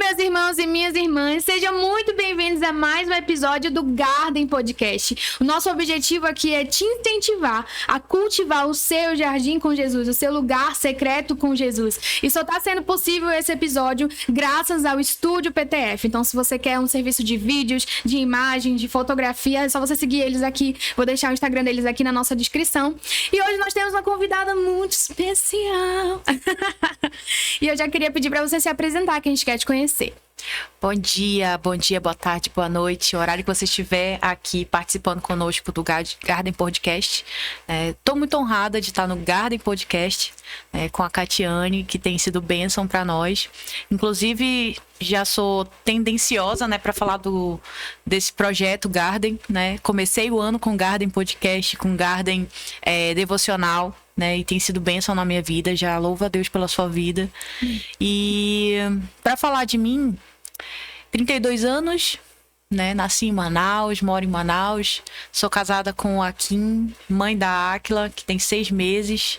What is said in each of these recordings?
meus irmãos e minhas irmãs, sejam muito bem-vindos a mais um episódio do Garden Podcast. O nosso objetivo aqui é te incentivar a cultivar o seu jardim com Jesus, o seu lugar secreto com Jesus. E só está sendo possível esse episódio graças ao Estúdio PTF. Então, se você quer um serviço de vídeos, de imagem, de fotografia, é só você seguir eles aqui. Vou deixar o Instagram deles aqui na nossa descrição. E hoje nós temos uma convidada muito especial. E eu já queria pedir para você se apresentar, que a gente quer te conhecer. Bom dia, boa tarde, boa noite. O horário que você estiver aqui participando conosco do Garden Podcast. Estou muito honrada de estar no Garden Podcast com a Catiane, que tem sido bênção para nós. Inclusive, já sou tendenciosa para falar desse projeto Garden. Comecei o ano com Garden Podcast, com Garden Devocional. E tem sido bênção na minha vida, já louvo a Deus pela sua vida. E para falar de mim, 32 anos, nasci em Manaus, moro em Manaus, sou casada com a Kim, mãe da Áquila, que tem 6 meses,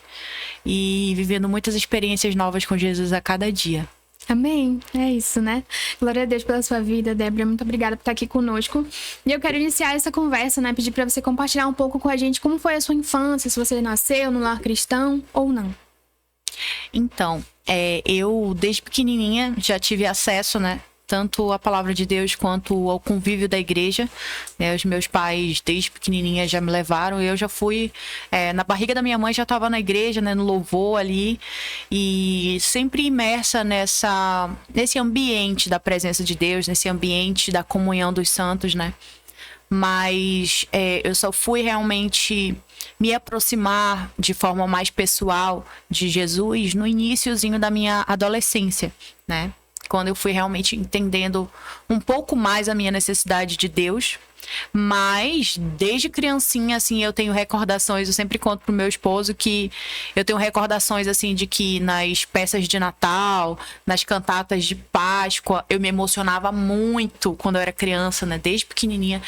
e vivendo muitas experiências novas com Jesus a cada dia. Amém. É isso, né? Glória a Deus pela sua vida, Débora. Muito obrigada por estar aqui conosco. E eu quero iniciar essa conversa, pedir para você compartilhar um pouco com a gente como foi a sua infância, se você nasceu no lar cristão ou não. Então, eu desde pequenininha já tive acesso, tanto à palavra de Deus quanto ao convívio da igreja. Os meus pais, desde pequenininha, já me levaram. Eu já fui, na barriga da minha mãe, já estava na igreja, no louvor ali. E sempre imersa nesse ambiente da presença de Deus, nesse ambiente da comunhão dos santos, Mas eu só fui realmente me aproximar de forma mais pessoal de Jesus no iniciozinho da minha adolescência, Quando eu fui realmente entendendo um pouco mais a minha necessidade de Deus. Mas, desde criancinha, eu tenho recordações, eu sempre conto pro meu esposo que eu tenho recordações, de que nas peças de Natal, nas cantatas de Páscoa, eu me emocionava muito quando eu era criança, desde pequenininha.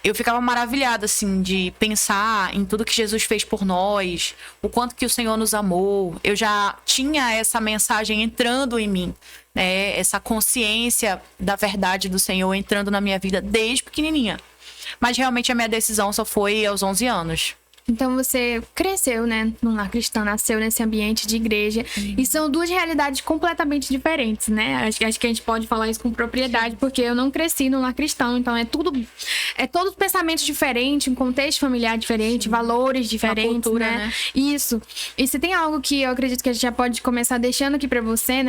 Eu ficava maravilhada, de pensar em tudo que Jesus fez por nós, o quanto que o Senhor nos amou. Eu já tinha essa mensagem entrando em mim, essa consciência da verdade do Senhor entrando na minha vida desde pequenininha. Mas realmente a minha decisão só foi aos 11 anos. Então você cresceu, num lar cristão, nasceu nesse ambiente de igreja. E são duas realidades completamente diferentes, Acho que a gente pode falar isso com propriedade, porque eu não cresci num lar cristão. Então é todos pensamentos diferentes, um contexto familiar diferente, valores diferentes, uma cultura, Isso. E se tem algo que eu acredito que a gente já pode começar deixando aqui pra você,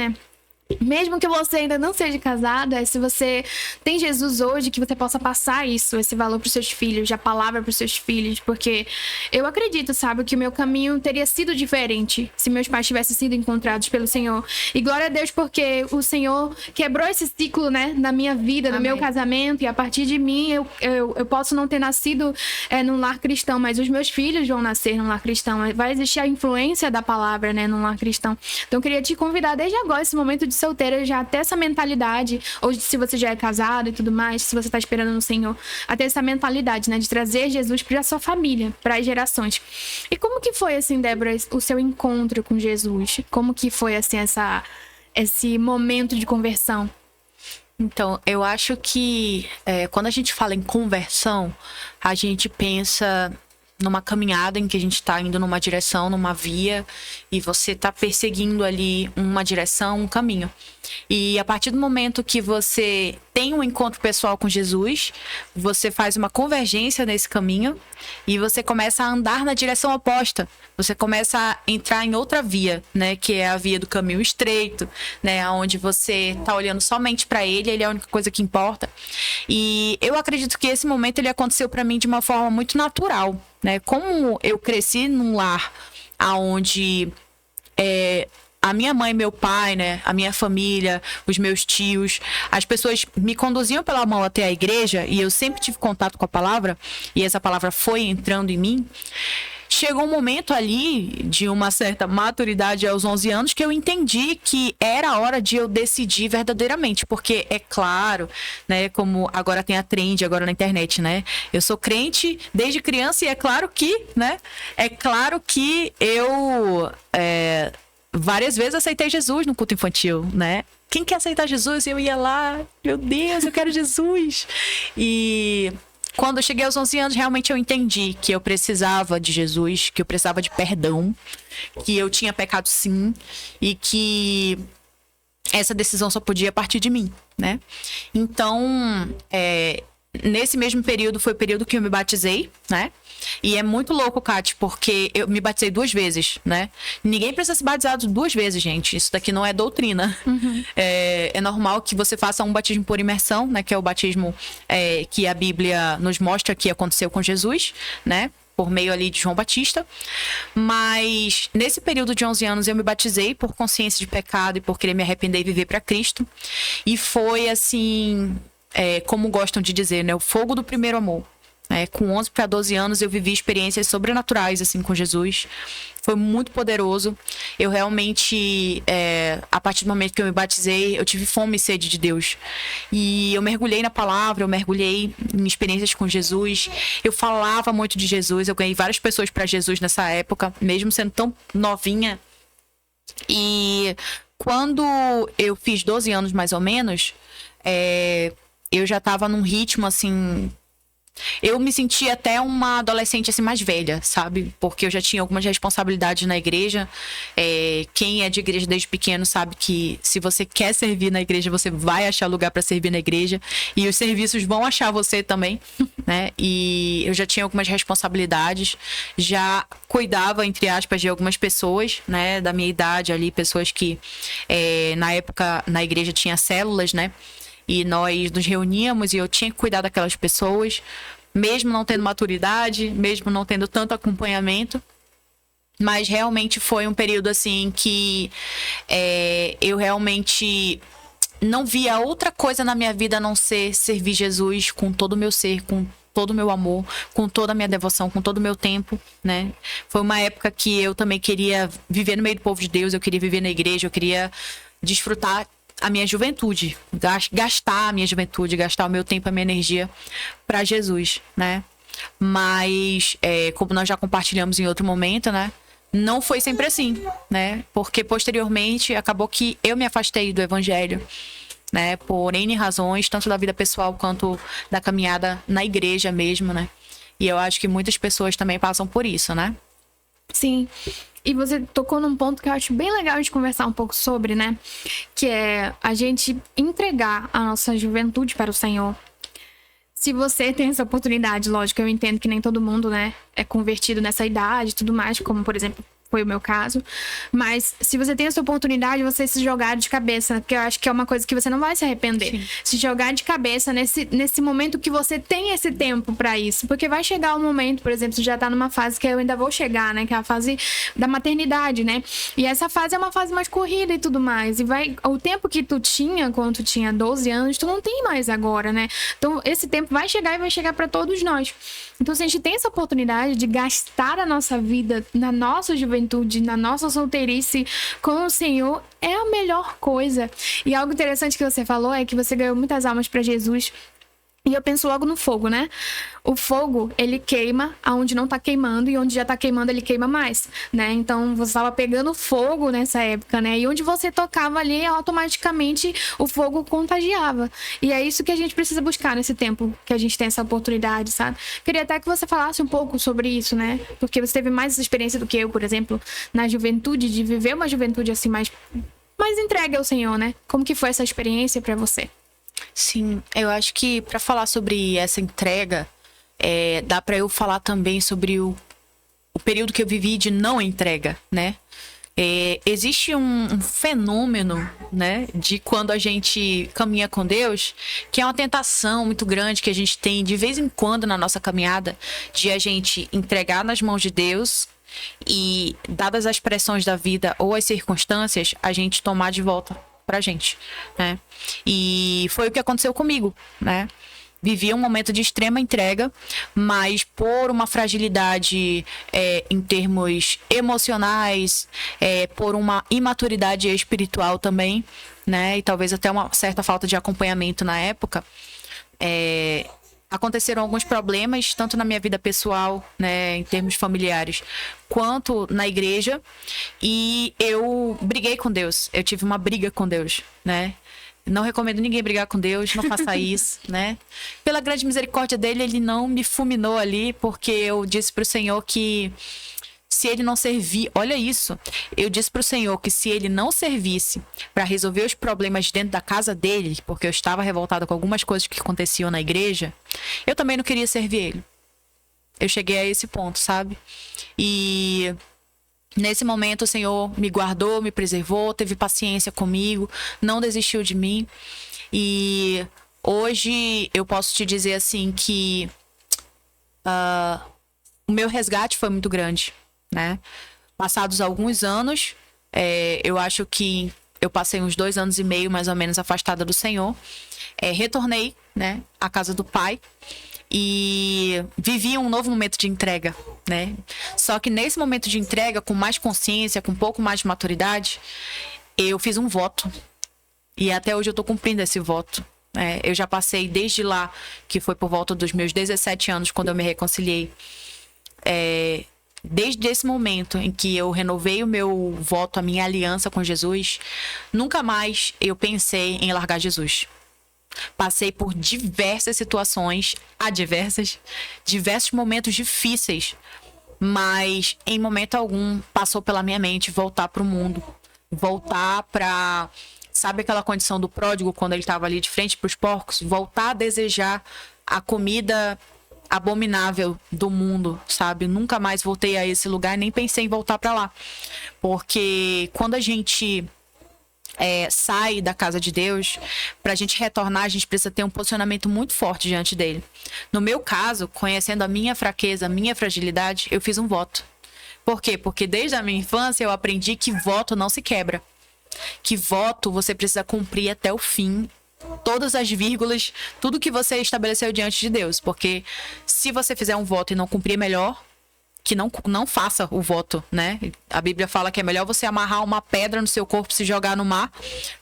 mesmo que você ainda não seja casado, se você tem Jesus hoje, que você possa passar esse valor para os seus filhos, a palavra para os seus filhos, porque eu acredito, que o meu caminho teria sido diferente se meus pais tivessem sido encontrados pelo Senhor. E glória a Deus, porque o Senhor quebrou esse ciclo, na minha vida, Amém. No meu casamento, e a partir de mim, eu posso não ter nascido num lar cristão, mas os meus filhos vão nascer num lar cristão. Vai existir a influência da palavra, num lar cristão. Então, eu queria te convidar desde agora, esse momento de solteira, já ter essa mentalidade, ou se você já é casado e tudo mais, se você está esperando no Senhor, a ter essa mentalidade, de trazer Jesus para a sua família, para as gerações. E como que foi, Débora, o seu encontro com Jesus? Como que foi, esse momento de conversão? Então, eu acho que quando a gente fala em conversão, a gente pensa numa caminhada em que a gente está indo numa direção, numa via, e você está perseguindo ali uma direção, um caminho. E a partir do momento que você tem um encontro pessoal com Jesus, você faz uma convergência nesse caminho e você começa a andar na direção oposta. Você começa a entrar em outra via, que é a via do caminho estreito, onde você está olhando somente para ele é a única coisa que importa. E eu acredito que esse momento ele aconteceu para mim de uma forma muito natural, Como eu cresci num lar onde a minha mãe e meu pai, a minha família, os meus tios, as pessoas me conduziam pela mão até a igreja e eu sempre tive contato com a palavra e essa palavra foi entrando em mim. Chegou um momento ali de uma certa maturidade aos 11 anos que eu entendi que era a hora de eu decidir verdadeiramente, porque é claro, como agora tem a trend agora na internet, eu sou crente desde criança e é claro que, eu várias vezes aceitei Jesus no culto infantil, quem quer aceitar Jesus? Eu ia lá, meu Deus, eu quero Jesus. E quando eu cheguei aos 11 anos, realmente eu entendi que eu precisava de Jesus, que eu precisava de perdão, que eu tinha pecado sim, e que essa decisão só podia partir de mim, né? Então, nesse mesmo período, foi o período que eu me batizei, né? E é muito louco, Kate, porque eu me batizei 2 vezes, né? Ninguém precisa se batizar 2 vezes, gente. Isso daqui não é doutrina. Uhum. É normal que você faça um batismo por imersão, né? Que é o batismo que a Bíblia nos mostra que aconteceu com Jesus, né? Por meio ali de João Batista. Mas nesse período de 11 anos eu me batizei por consciência de pecado e por querer me arrepender e viver para Cristo. E foi assim, como gostam de dizer, né? O fogo do primeiro amor. Com 11 para 12 anos eu vivi experiências sobrenaturais assim com Jesus. Foi muito poderoso. Eu realmente, a partir do momento que eu me batizei, eu tive fome e sede de Deus. E eu mergulhei na palavra, eu mergulhei em experiências com Jesus. Eu falava muito de Jesus. Eu ganhei várias pessoas para Jesus nessa época, mesmo sendo tão novinha. E quando eu fiz 12 anos mais ou menos, eu já estava num ritmo assim. Eu me sentia até uma adolescente assim mais velha, sabe? Porque eu já tinha algumas responsabilidades na igreja. Quem é de igreja desde pequeno sabe que se você quer servir na igreja, você vai achar lugar para servir na igreja. E os serviços vão achar você também, né? E eu já tinha algumas responsabilidades. Já cuidava, entre aspas, de algumas pessoas, né? Da minha idade ali, pessoas que na época na igreja tinha células, né? E nós nos reuníamos e eu tinha que cuidar daquelas pessoas, mesmo não tendo maturidade, mesmo não tendo tanto acompanhamento. Mas realmente foi um período assim que eu realmente não via outra coisa na minha vida a não ser servir Jesus com todo o meu ser, com todo o meu amor, com toda a minha devoção, com todo o meu tempo, né? Foi uma época que eu também queria viver no meio do povo de Deus, eu queria viver na igreja, eu queria desfrutar a minha juventude, gastar a minha juventude, gastar o meu tempo, a minha energia para Jesus, né? Mas, como nós já compartilhamos em outro momento, né? Não foi sempre assim, né? Porque posteriormente acabou que eu me afastei do evangelho, né? Por N razões, tanto da vida pessoal quanto da caminhada na igreja mesmo, né? E eu acho que muitas pessoas também passam por isso, né? Sim. E você tocou num ponto que eu acho bem legal de conversar um pouco sobre, né? Que é a gente entregar a nossa juventude para o Senhor. Se você tem essa oportunidade, lógico, eu entendo que nem todo mundo, né, é convertido nessa idade e tudo mais, como, por exemplo, foi o meu caso. Mas se você tem essa oportunidade, você se jogar de cabeça, porque eu acho que é uma coisa que você não vai se arrepender. Sim. Se jogar de cabeça nesse momento que você tem esse tempo pra isso. Porque vai chegar um momento, por exemplo, você já tá numa fase que eu ainda vou chegar, né? Que é a fase da maternidade, né? E essa fase é uma fase mais corrida e tudo mais. E o tempo que tu tinha, quando tu tinha 12 anos, tu não tem mais agora, né? Então, esse tempo vai chegar e vai chegar pra todos nós. Então, se a gente tem essa oportunidade de gastar a nossa vida na nossa juventude, na nossa solteirice com o Senhor, é a melhor coisa. E algo interessante que você falou é que você ganhou muitas almas para Jesus. E eu penso logo no fogo, né? O fogo, ele queima aonde não tá queimando, e onde já tá queimando, ele queima mais, né? Então, você tava pegando fogo nessa época, né? E onde você tocava ali, automaticamente o fogo contagiava. E é isso que a gente precisa buscar nesse tempo que a gente tem essa oportunidade, sabe? Queria até que você falasse um pouco sobre isso, né? Porque você teve mais essa experiência do que eu, por exemplo, na juventude, de viver uma juventude assim mais entregue ao Senhor, né? Como que foi essa experiência para você? Sim, eu acho que para falar sobre essa entrega, dá para eu falar também sobre o período que eu vivi de não entrega, né? Existe um fenômeno, né, de quando a gente caminha com Deus, que é uma tentação muito grande que a gente tem de vez em quando na nossa caminhada, de a gente entregar nas mãos de Deus e, dadas as pressões da vida ou as circunstâncias, a gente tomar de volta pra gente, né? E foi o que aconteceu comigo, né? Vivi um momento de extrema entrega, mas por uma fragilidade em termos emocionais, por uma imaturidade espiritual também, né? E talvez até uma certa falta de acompanhamento na época, aconteceram alguns problemas, tanto na minha vida pessoal, né, em termos familiares, quanto na igreja, e eu briguei com Deus. Eu tive uma briga com Deus, né? Não recomendo ninguém brigar com Deus, não faça isso, né? Pela grande misericórdia dele, ele não me fulminou ali, porque eu disse pro Senhor que se ele não servir, olha isso, eu disse pro Senhor que se ele não servisse para resolver os problemas dentro da casa dele, porque eu estava revoltada com algumas coisas que aconteciam na igreja, eu também não queria servir ele. Eu cheguei a esse ponto, sabe? E nesse momento o Senhor me guardou, me preservou, teve paciência comigo, não desistiu de mim. E hoje eu posso te dizer assim que o meu resgate foi muito grande, né? Passados alguns anos, eu acho que eu passei uns 2 anos e meio mais ou menos afastada do Senhor. Retornei, né, à casa do Pai. E vivi um novo momento de entrega, né? Só que nesse momento de entrega, com mais consciência, com um pouco mais de maturidade, eu fiz um voto. E até hoje eu tô cumprindo esse voto. Eu já passei desde lá, que foi por volta dos meus 17 anos, quando eu me reconciliei. Desde esse momento em que eu renovei o meu voto, a minha aliança com Jesus, nunca mais eu pensei em largar Jesus. Passei por diversas situações adversas, diversos momentos difíceis, mas em momento algum passou pela minha mente voltar para o mundo, voltar para, sabe aquela condição do pródigo quando ele estava ali de frente para os porcos, voltar a desejar a comida abominável do mundo, sabe? Nunca mais voltei a esse lugar, nem pensei em voltar para lá, porque quando a gente sai da casa de Deus, pra gente retornar, a gente precisa ter um posicionamento muito forte diante dele. No meu caso, conhecendo a minha fraqueza, a minha fragilidade, eu fiz um voto. Por quê? Porque desde a minha infância eu aprendi que voto não se quebra. Que voto você precisa cumprir até o fim. Todas as vírgulas, tudo que você estabeleceu diante de Deus. Porque se você fizer um voto e não cumprir, melhor que não faça o voto, né? A Bíblia fala que é melhor você amarrar uma pedra no seu corpo e se jogar no mar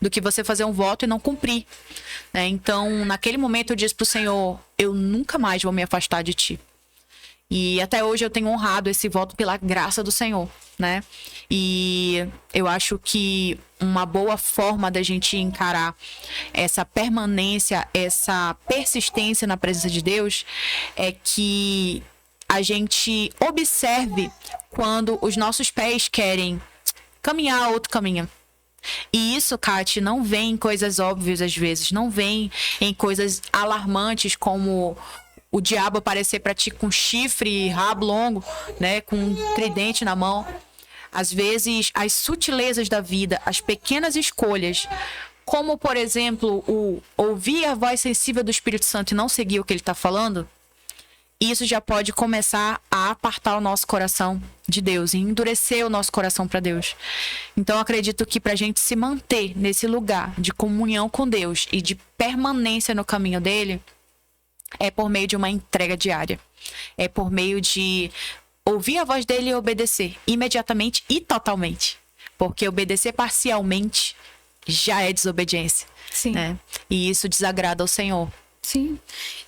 do que você fazer um voto e não cumprir, né? Então, naquele momento eu disse pro Senhor, eu nunca mais vou me afastar de ti. E até hoje eu tenho honrado esse voto pela graça do Senhor, né? E eu acho que uma boa forma da gente encarar essa permanência, essa persistência na presença de Deus é que a gente observe quando os nossos pés querem caminhar outro caminho. E isso, Kati, não vem em coisas óbvias às vezes, não vem em coisas alarmantes como o diabo aparecer para ti com chifre e rabo longo, né, com um tridente na mão. Às vezes, as sutilezas da vida, as pequenas escolhas, como, por exemplo, o ouvir a voz sensível do Espírito Santo e não seguir o que ele está falando, isso já pode começar a apartar o nosso coração de Deus e endurecer o nosso coração para Deus. Então, eu acredito que para a gente se manter nesse lugar de comunhão com Deus e de permanência no caminho dele, é por meio de uma entrega diária. É por meio de ouvir a voz dele e obedecer imediatamente e totalmente. Porque obedecer parcialmente já é desobediência. Sim. Né? E isso desagrada ao Senhor. Sim.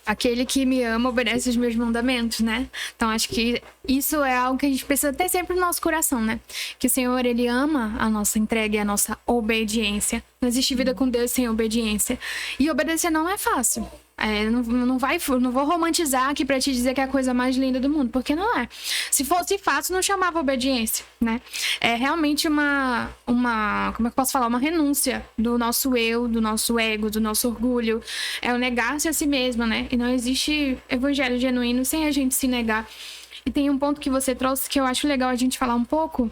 Aquele que me ama obedece os meus mandamentos, né? Então, acho que isso é algo que a gente precisa ter sempre no nosso coração, né? Que o Senhor, ele ama a nossa entrega e a nossa obediência. Não existe vida com Deus sem obediência. E obedecer não é fácil. Não vou romantizar aqui pra te dizer que é a coisa mais linda do mundo, porque não é. Se fosse fácil, não chamava obediência, né? É realmente uma como é que eu posso falar? Uma renúncia do nosso eu, do nosso ego, do nosso orgulho. É o negar-se a si mesma, né? E não existe evangelho genuíno sem a gente se negar. E tem um ponto que você trouxe que eu acho legal a gente falar um pouco,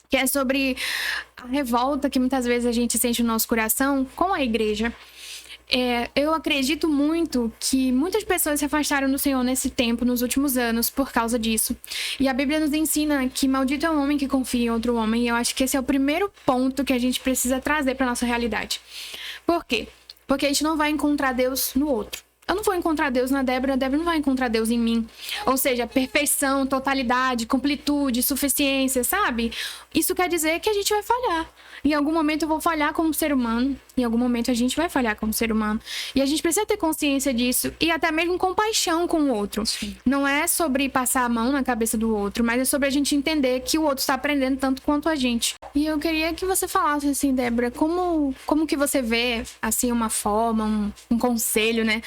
que é sobre a revolta que muitas vezes a gente sente no nosso coração com a igreja. Eu acredito muito que muitas pessoas se afastaram do Senhor nesse tempo, nos últimos anos, por causa disso. E a Bíblia nos ensina que maldito é o homem que confia em outro homem. E eu acho que esse é o primeiro ponto que a gente precisa trazer para nossa realidade. Por quê? Porque a gente não vai encontrar Deus no outro. Eu não vou encontrar Deus na Débora, a Débora não vai encontrar Deus em mim. Ou seja, perfeição, totalidade, completude, suficiência, sabe? Isso quer dizer que a gente vai falhar. Em algum momento eu vou falhar como ser humano. Em algum momento a gente vai falhar como ser humano. E a gente precisa ter consciência disso. E até mesmo compaixão com o outro. Sim. Não é sobre passar a mão na cabeça do outro, mas é sobre a gente entender que o outro está aprendendo tanto quanto a gente. E eu queria que você falasse assim, Débora, como que você vê, assim, uma forma, um conselho, né?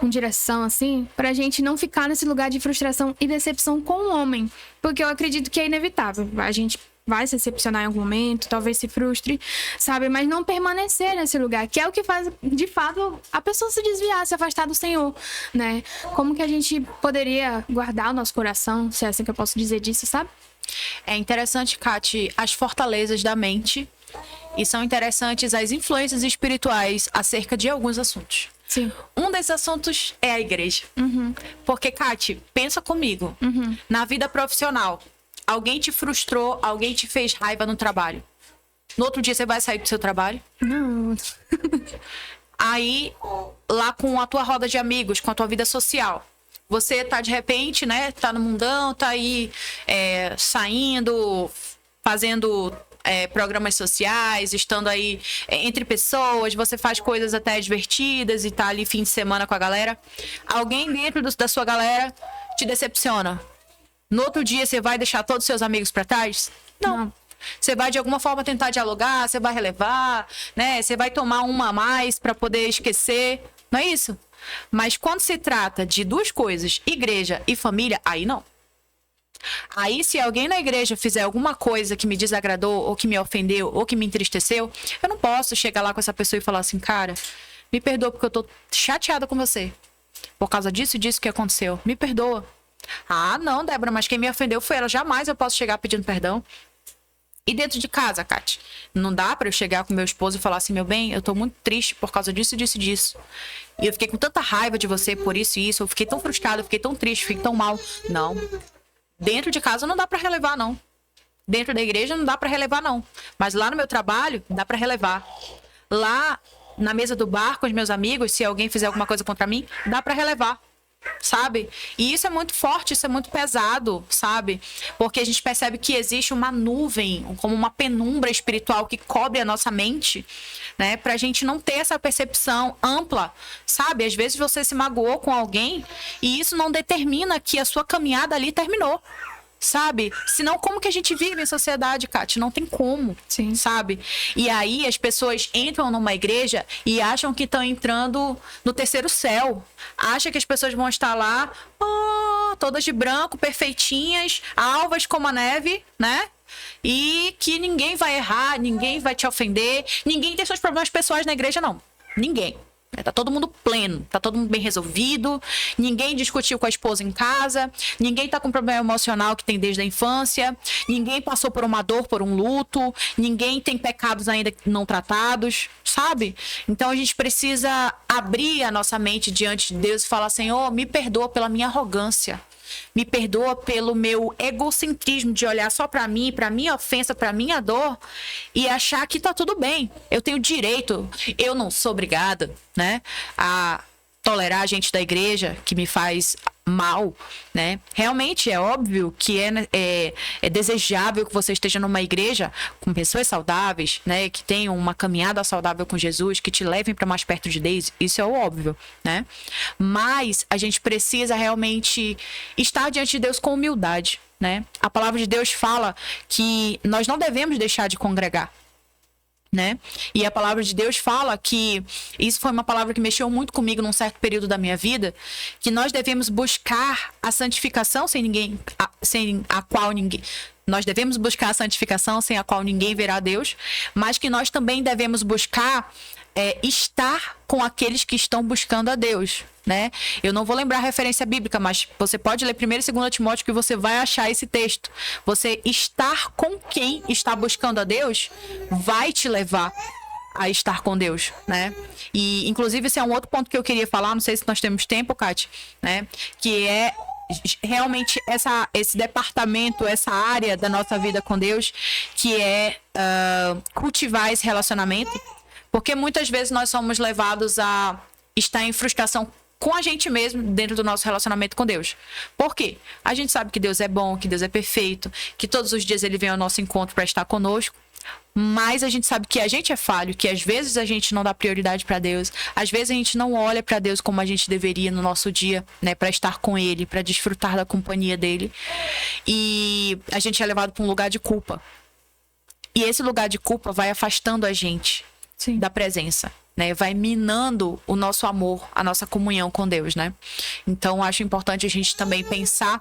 Uma direção, assim, pra gente não ficar nesse lugar de frustração e decepção com o homem. Porque eu acredito que é inevitável. A gente vai se decepcionar em algum momento, talvez se frustre, sabe? Mas não permanecer nesse lugar, que é o que faz, de fato, a pessoa se desviar, se afastar do Senhor, né? Como que a gente poderia guardar o nosso coração, se é assim que eu posso dizer disso, sabe? É interessante, Kati, as fortalezas da mente, e são interessantes as influências espirituais acerca de alguns assuntos. Sim. Um desses assuntos é a igreja. Porque, Kati, pensa comigo, na vida profissional, alguém te frustrou, alguém te fez raiva no trabalho. No outro dia você vai sair do seu trabalho? Não. Aí, lá com a tua roda de amigos, com a tua vida social, você tá de repente, né, tá no mundão, tá aí saindo, fazendo programas sociais, estando aí entre pessoas, você faz coisas até divertidas e tá ali fim de semana com a galera. Alguém dentro da sua galera te decepciona. No outro dia, você vai deixar todos os seus amigos para trás? Não. Você vai, de alguma forma, tentar dialogar, você vai relevar, né? Você vai tomar uma a mais para poder esquecer. Não é isso? Mas quando se trata de duas coisas, igreja e família, aí não. Aí, se alguém na igreja fizer alguma coisa que me desagradou, ou que me ofendeu, ou que me entristeceu, eu não posso chegar lá com essa pessoa e falar assim, cara, me perdoa porque eu tô chateada com você. Por causa disso e disso que aconteceu. Me perdoa. Ah, não, Débora, mas quem me ofendeu foi ela. Jamais eu posso chegar pedindo perdão. E dentro de casa, Kati, não dá pra eu chegar com meu esposo e falar assim, meu bem, eu tô muito triste por causa disso, disso e disso. E eu fiquei com tanta raiva de você por isso e isso. Eu fiquei tão frustrada, eu fiquei tão triste, fiquei tão mal. Não. Dentro de casa não dá pra relevar, não. Dentro da igreja não dá pra relevar, não. Mas lá no meu trabalho, dá pra relevar. Lá na mesa do bar com os meus amigos, se alguém fizer alguma coisa contra mim, dá pra relevar. Sabe? E isso é muito forte, isso é muito pesado, sabe? Porque a gente percebe que existe uma nuvem, como uma penumbra espiritual que cobre a nossa mente, né? Pra gente não ter essa percepção ampla, sabe? Às vezes você se magoou com alguém e isso não determina que a sua caminhada ali terminou. Sabe? Senão, como que a gente vive em sociedade, Kati? Não tem como, Sim. sabe? E aí as pessoas entram numa igreja e acham que estão entrando no terceiro céu. Acham que as pessoas vão estar lá, todas de branco, perfeitinhas, alvas como a neve, né? E que ninguém vai errar, ninguém vai te ofender, ninguém tem seus problemas pessoais na igreja, não. Ninguém. Tá todo mundo pleno, tá todo mundo bem resolvido, ninguém discutiu com a esposa em casa, ninguém tá com problema emocional que tem desde a infância, ninguém passou por uma dor, por um luto, ninguém tem pecados ainda não tratados, sabe? Então a gente precisa abrir a nossa mente diante de Deus e falar, Senhor, me perdoa pela minha arrogância. Me perdoa pelo meu egocentrismo de olhar só pra mim, pra minha ofensa, pra minha dor e achar que tá tudo bem. Eu tenho direito, eu não sou obrigada, né, a tolerar a gente da igreja que me faz mal, né? Realmente é óbvio que é desejável que você esteja numa igreja com pessoas saudáveis, né? Que tenham uma caminhada saudável com Jesus, que te levem para mais perto de Deus. Isso é óbvio, né? Mas a gente precisa realmente estar diante de Deus com humildade, né? A palavra de Deus fala que nós não devemos deixar de congregar, né? E a palavra de Deus fala que, isso foi uma palavra que mexeu muito comigo num certo período da minha vida, que nós devemos buscar a santificação nós devemos buscar a santificação sem a qual ninguém verá Deus, mas que nós também devemos buscar estar com aqueles que estão buscando a Deus, né? Eu não vou lembrar a referência bíblica, mas você pode ler 1 e 2 Timóteo que você vai achar esse texto. Você estar com quem está buscando a Deus vai te levar a estar com Deus, né? E, inclusive, esse é um outro ponto que eu queria falar, não sei se nós temos tempo, Kati, né? Que é realmente esse departamento, essa área da nossa vida com Deus, que é cultivar esse relacionamento. Porque muitas vezes nós somos levados a estar em frustração com a gente mesmo dentro do nosso relacionamento com Deus. Por quê? A gente sabe que Deus é bom, que Deus é perfeito, que todos os dias Ele vem ao nosso encontro para estar conosco. Mas a gente sabe que a gente é falho, que às vezes a gente não dá prioridade para Deus, às vezes a gente não olha para Deus como a gente deveria no nosso dia, né, para estar com Ele, para desfrutar da companhia dele. E a gente é levado para um lugar de culpa. E esse lugar de culpa vai afastando a gente Sim. da presença, né? Vai minando o nosso amor, a nossa comunhão com Deus, né? Então, acho importante a gente também pensar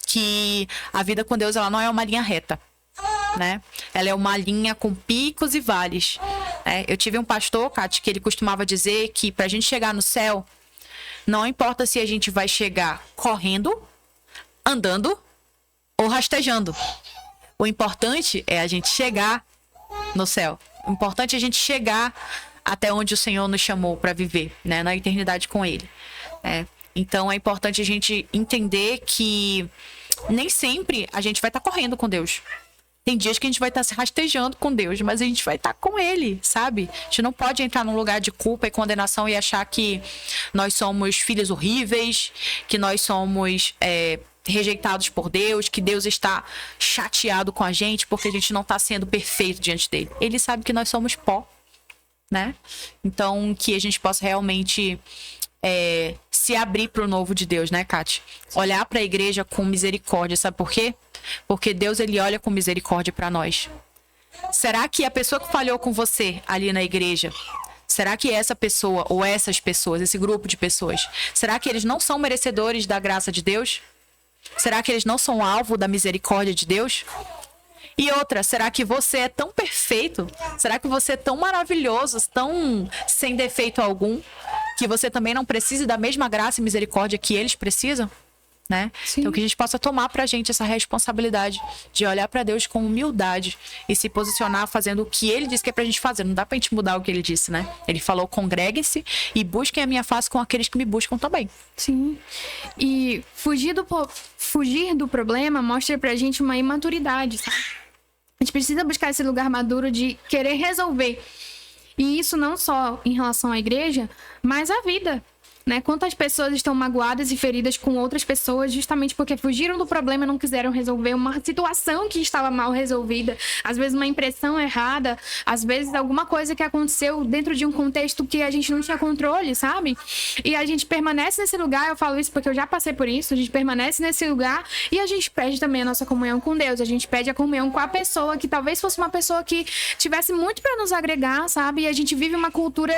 que a vida com Deus, ela não é uma linha reta, né? Ela é uma linha com picos e vales, né? Eu tive um pastor, Kátia, que ele costumava dizer que pra gente chegar no céu, não importa se a gente vai chegar correndo, andando ou rastejando. O importante é a gente chegar no céu. O importante é a gente chegar até onde o Senhor nos chamou para viver, né? Na eternidade com Ele. Então, é importante a gente entender que nem sempre a gente vai estar correndo com Deus. Tem dias que a gente vai estar se rastejando com Deus, mas a gente vai estar com Ele, sabe? A gente não pode entrar num lugar de culpa e condenação e achar que nós somos filhos horríveis, que nós somos rejeitados por Deus, que Deus está chateado com a gente porque a gente não está sendo perfeito diante dele. Ele sabe que nós somos pó, né? Então, que a gente possa realmente se abrir para o novo de Deus, né, Kátia? Olhar para a igreja com misericórdia, sabe por quê? Porque Deus, ele olha com misericórdia para nós. Será que a pessoa que falhou com você ali na igreja, será que essa pessoa ou essas pessoas, esse grupo de pessoas, será que eles não são merecedores da graça de Deus? Será que eles não são alvo da misericórdia de Deus? E outra, será que você é tão perfeito? Será que você é tão maravilhoso, tão sem defeito algum, que você também não precisa da mesma graça e misericórdia que eles precisam? Né? Então, que a gente possa tomar pra gente essa responsabilidade de olhar pra Deus com humildade e se posicionar fazendo o que Ele disse que é pra gente fazer. Não dá pra gente mudar o que Ele disse, né? Ele falou, congreguem-se e busquem a minha face com aqueles que me buscam também. Sim. E fugir do problema mostra pra gente uma imaturidade, sabe? A gente precisa buscar esse lugar maduro de querer resolver. E isso não só em relação à igreja, mas à vida. Né? Quantas pessoas estão magoadas e feridas com outras pessoas justamente porque fugiram do problema e não quiseram resolver uma situação que estava mal resolvida. Às vezes uma impressão errada, às vezes alguma coisa que aconteceu dentro de um contexto que a gente não tinha controle, sabe? E a gente permanece nesse lugar, eu falo isso porque eu já passei por isso, a gente permanece nesse lugar e a gente pede também a nossa comunhão com Deus, a gente pede a comunhão com a pessoa que talvez fosse uma pessoa que tivesse muito para nos agregar, sabe? E a gente vive uma cultura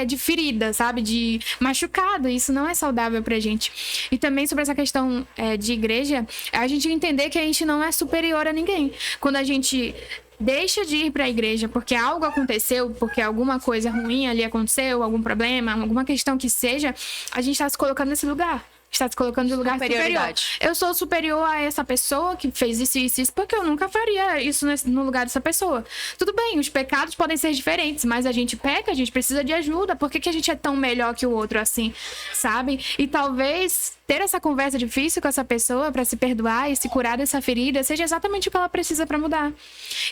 de ferida, sabe? De machucar. Isso não é saudável pra gente. E também sobre essa questão de igreja, a gente entender que a gente não é superior a ninguém. Quando a gente deixa de ir pra igreja porque algo aconteceu, porque alguma coisa ruim ali aconteceu, algum problema, alguma questão que seja, a gente tá se colocando nesse lugar. Está se colocando de lugar superior. Eu sou superior a essa pessoa que fez isso, porque eu nunca faria isso no lugar dessa pessoa. Tudo bem, os pecados podem ser diferentes, mas a gente peca, a gente precisa de ajuda. Por que a gente é tão melhor que o outro assim, sabe? E talvez ter essa conversa difícil com essa pessoa para se perdoar e se curar dessa ferida seja exatamente o que ela precisa para mudar.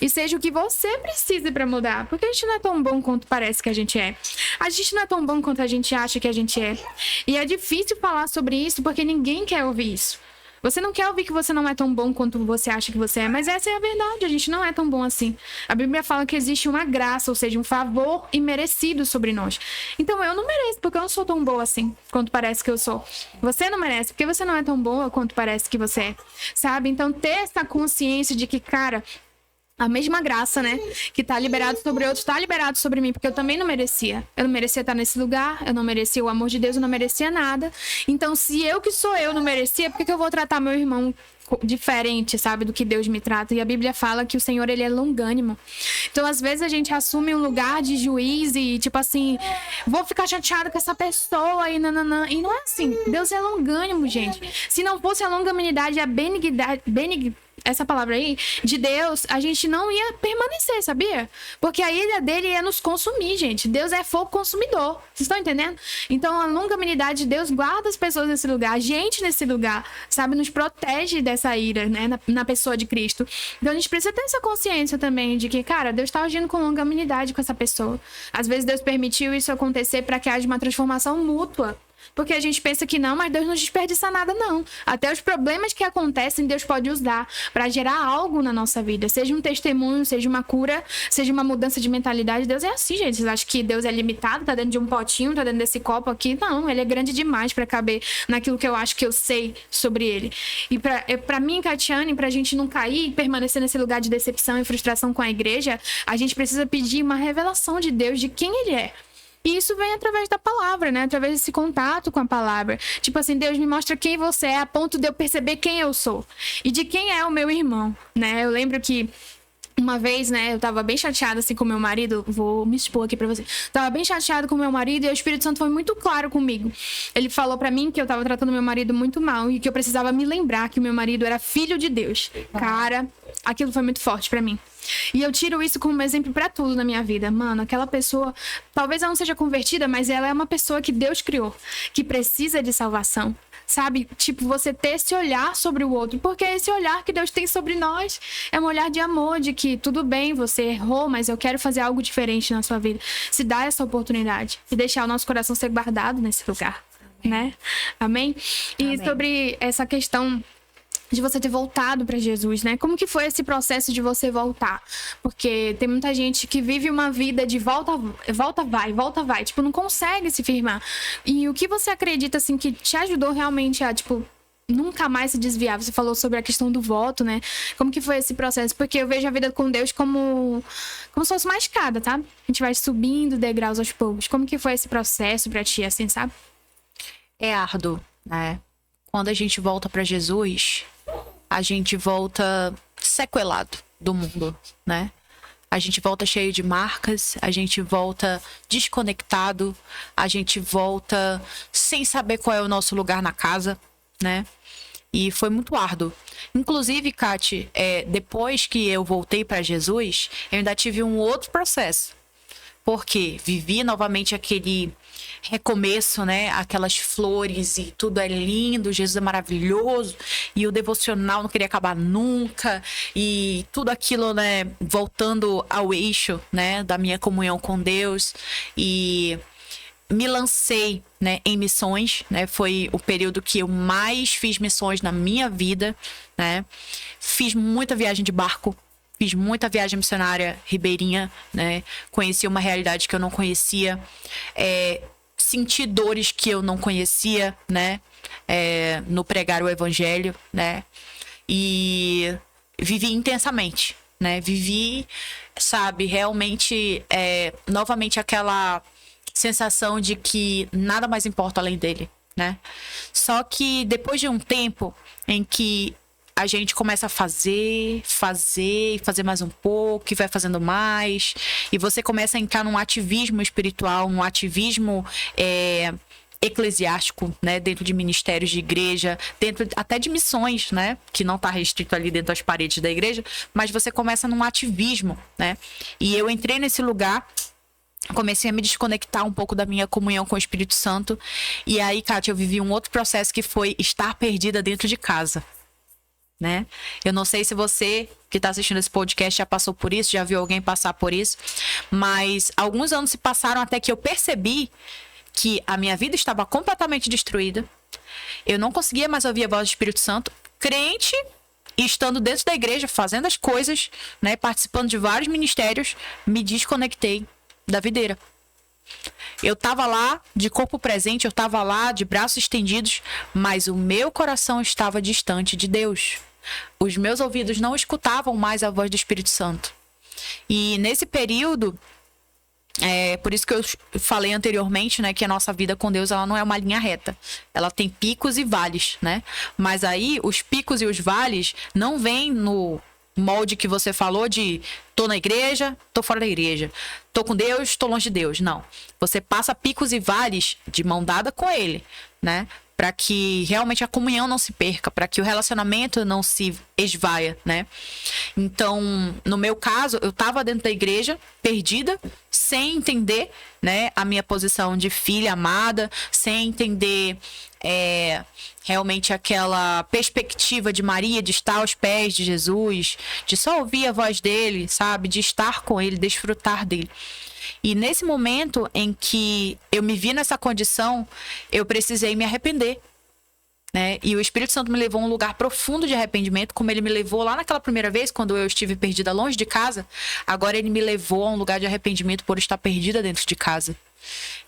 E seja o que você precisa para mudar. Porque a gente não é tão bom quanto parece que a gente é. A gente não é tão bom quanto a gente acha que a gente é. E é difícil falar sobre isso porque ninguém quer ouvir isso. Você não quer ouvir que você não é tão bom quanto você acha que você é, mas essa é a verdade, a gente não é tão bom assim. A Bíblia fala que existe uma graça, ou seja, um favor imerecido sobre nós. Então eu não mereço, porque eu não sou tão boa assim, quanto parece que eu sou. Você não merece, porque você não é tão boa quanto parece que você é, sabe? Então ter essa consciência de que, cara, a mesma graça, né? Que tá liberado sobre outros, tá liberado sobre mim, porque eu também não merecia. Eu não merecia estar nesse lugar, eu não merecia o amor de Deus, eu não merecia nada. Então, se eu que sou eu não merecia, por que eu vou tratar meu irmão diferente, sabe? Do que Deus me trata? E a Bíblia fala que o Senhor, ele é longânimo. Então, às vezes, a gente assume um lugar de juiz e, tipo assim, vou ficar chateado com essa pessoa e nananã. E não é assim. Deus é longânimo, gente. Se não fosse a longanimidade e a benignidade, essa palavra aí, de Deus, a gente não ia permanecer, sabia? Porque a ira dele ia nos consumir, gente. Deus é fogo consumidor. Vocês estão entendendo? Então, a longanimidade de Deus guarda as pessoas nesse lugar, a gente nesse lugar, sabe? Nos protege dessa ira, né? Na pessoa de Cristo. Então, a gente precisa ter essa consciência também de que, cara, Deus tá agindo com longanimidade com essa pessoa. Às vezes, Deus permitiu isso acontecer para que haja uma transformação mútua. Porque a gente pensa que não, mas Deus não desperdiça nada, não. Até os problemas que acontecem, Deus pode usar para gerar algo na nossa vida. Seja um testemunho, seja uma cura, seja uma mudança de mentalidade. Deus é assim, gente. Vocês acham que Deus é limitado, tá dentro de um potinho, tá dentro desse copo aqui? Não, ele é grande demais para caber naquilo que eu acho que eu sei sobre ele. E pra mim, Catiane, pra gente não cair e permanecer nesse lugar de decepção e frustração com a igreja, a gente precisa pedir uma revelação de Deus, de quem ele é. E isso vem através da palavra, né? Através desse contato com a palavra. Tipo assim, Deus me mostra quem você é a ponto de eu perceber quem eu sou. E de quem é o meu irmão, né? Eu lembro que uma vez, né, eu tava bem chateada assim com meu marido, vou me expor aqui pra você. Tava bem chateada com meu marido e o Espírito Santo foi muito claro comigo. Ele falou pra mim que eu tava tratando meu marido muito mal e que eu precisava me lembrar que o meu marido era filho de Deus. Cara, aquilo foi muito forte pra mim. E eu tiro isso como exemplo pra tudo na minha vida. Mano, aquela pessoa, talvez ela não seja convertida, mas ela é uma pessoa que Deus criou, que precisa de salvação. Sabe? Tipo, você ter esse olhar sobre o outro. Porque esse olhar que Deus tem sobre nós é um olhar de amor, de que tudo bem, você errou, mas eu quero fazer algo diferente na sua vida. Se dá essa oportunidade e deixar o nosso coração ser guardado nesse lugar, né? Amém? E Amém. Sobre essa questão de você ter voltado para Jesus, né? Como que foi esse processo de você voltar? Porque tem muita gente que vive uma vida de volta, vai, tipo, não consegue se firmar. E o que você acredita, assim, que te ajudou realmente a, tipo, nunca mais se desviar? Você falou sobre a questão do voto, né? Como que foi esse processo? Porque eu vejo a vida com Deus como se fosse uma escada, tá? A gente vai subindo degraus aos poucos. Como que foi esse processo pra ti, assim, sabe? É árduo, né? Quando a gente volta para Jesus, a gente volta sequelado do mundo, né? A gente volta cheio de marcas, a gente volta desconectado, a gente volta sem saber qual é o nosso lugar na casa, né? E foi muito árduo. Inclusive, Kati, depois que eu voltei para Jesus, eu ainda tive um outro processo. Porque vivi novamente aquele recomeço, né? Aquelas flores e tudo é lindo, Jesus é maravilhoso. E o devocional não queria acabar nunca. E tudo aquilo, né? Voltando ao eixo, né? Da minha comunhão com Deus. E me lancei, né, em missões, né? Foi o período que eu mais fiz missões na minha vida, né? Fiz muita viagem de barco. Fiz muita viagem missionária ribeirinha, né? Conheci uma realidade que eu não conhecia. Senti dores que eu não conhecia, né? No pregar o evangelho, né? E vivi intensamente, né? Vivi, sabe, realmente, novamente aquela sensação de que nada mais importa além dele, né? Só que depois de um tempo em que a gente começa a fazer mais um pouco, e vai fazendo mais, e você começa a entrar num ativismo espiritual, um ativismo eclesiástico, né, dentro de ministérios de igreja, dentro até de missões, né, que não está restrito ali dentro das paredes da igreja, mas você começa num ativismo, né, e eu entrei nesse lugar, comecei a me desconectar um pouco da minha comunhão com o Espírito Santo, e aí, Kátia, eu vivi um outro processo que foi estar perdida dentro de casa. Né? Eu não sei se você que está assistindo esse podcast já passou por isso, já viu alguém passar por isso, mas alguns anos se passaram até que eu percebi que a minha vida estava completamente destruída. Eu não conseguia mais ouvir a voz do Espírito Santo, crente e estando dentro da igreja, fazendo as coisas, né, participando de vários ministérios, me desconectei da videira. Eu estava lá de corpo presente, eu estava lá de braços estendidos, mas o meu coração estava distante de Deus. Os meus ouvidos não escutavam mais a voz do Espírito Santo. E nesse período, por isso que eu falei anteriormente, né, que a nossa vida com Deus, ela não é uma linha reta. Ela tem picos e vales, né? Mas aí, os picos e os vales não vêm no molde que você falou de tô na igreja, tô fora da igreja, tô com Deus, tô longe de Deus. Não. Você passa picos e vales de mão dada com ele, né? Para que realmente a comunhão não se perca, para que o relacionamento não se esvaia, né? Então, no meu caso, eu tava dentro da igreja, perdida, sem entender, né, a minha posição de filha amada, sem entender realmente aquela perspectiva de Maria, de estar aos pés de Jesus, de só ouvir a voz dele, sabe? De estar com ele, desfrutar dele. E nesse momento em que eu me vi nessa condição, eu precisei me arrepender, né? E o Espírito Santo me levou a um lugar profundo de arrependimento, como ele me levou lá naquela primeira vez, quando eu estive perdida longe de casa. Agora ele me levou a um lugar de arrependimento por estar perdida dentro de casa.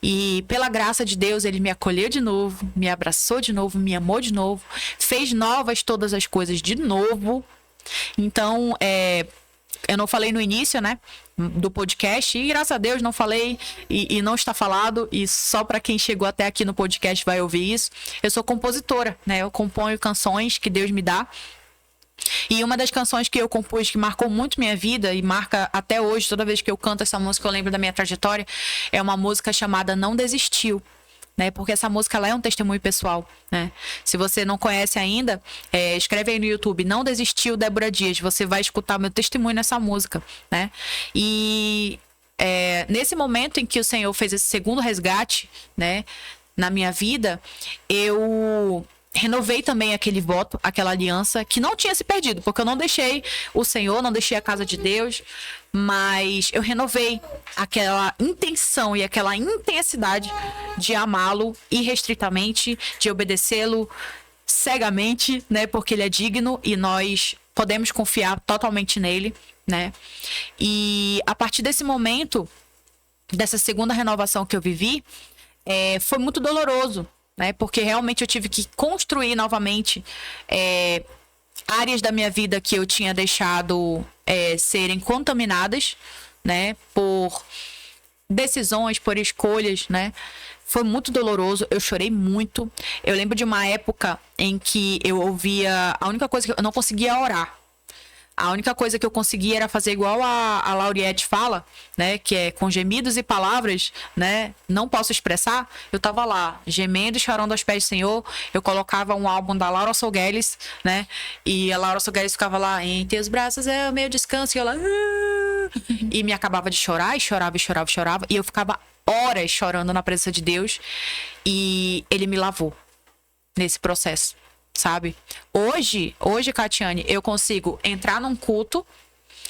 E pela graça de Deus, ele me acolheu de novo, me abraçou de novo, me amou de novo, fez novas todas as coisas de novo. Então, eu não falei no início, né, do podcast, e graças a Deus não falei e não está falado, e só para quem chegou até aqui no podcast vai ouvir isso. Eu sou compositora, né, eu componho canções que Deus me dá. E uma das canções que eu compus que marcou muito minha vida e marca até hoje, toda vez que eu canto essa música eu lembro da minha trajetória, é uma música chamada Não Desistiu, né? Porque essa música ela é um testemunho pessoal, né? Se você não conhece ainda, escreve aí no YouTube Não Desistiu, Débora Dias, você vai escutar meu testemunho nessa música, né? E nesse momento em que o Senhor fez esse segundo resgate, né, na minha vida, eu renovei também aquele voto, aquela aliança que não tinha se perdido, porque eu não deixei o Senhor, não deixei a casa de Deus, mas eu renovei aquela intenção e aquela intensidade de amá-lo irrestritamente, de obedecê-lo cegamente, né, porque ele é digno e nós podemos confiar totalmente nele, né? E a partir desse momento, dessa segunda renovação que eu vivi, foi muito doloroso, né? Porque realmente eu tive que construir novamente áreas da minha vida que eu tinha deixado serem contaminadas, né? Por decisões, por escolhas, né? Foi muito doloroso, eu chorei muito. Eu lembro de uma época em que eu ouvia... A única coisa que eu não conseguia orar. A única coisa que eu conseguia era fazer igual a Lauriette fala, né? Que é com gemidos e palavras, né? Não posso expressar. Eu tava lá, gemendo e chorando aos pés do Senhor. Eu colocava um álbum da Laura Sogueles, né? E a Laura Sogueles ficava lá, em teus braços é o meu descanso. E eu lá... E me acabava de chorar, e chorava, e chorava, e chorava. E eu ficava horas chorando na presença de Deus. E ele me lavou nesse processo. Sabe? Hoje, Catiane, eu consigo entrar num culto,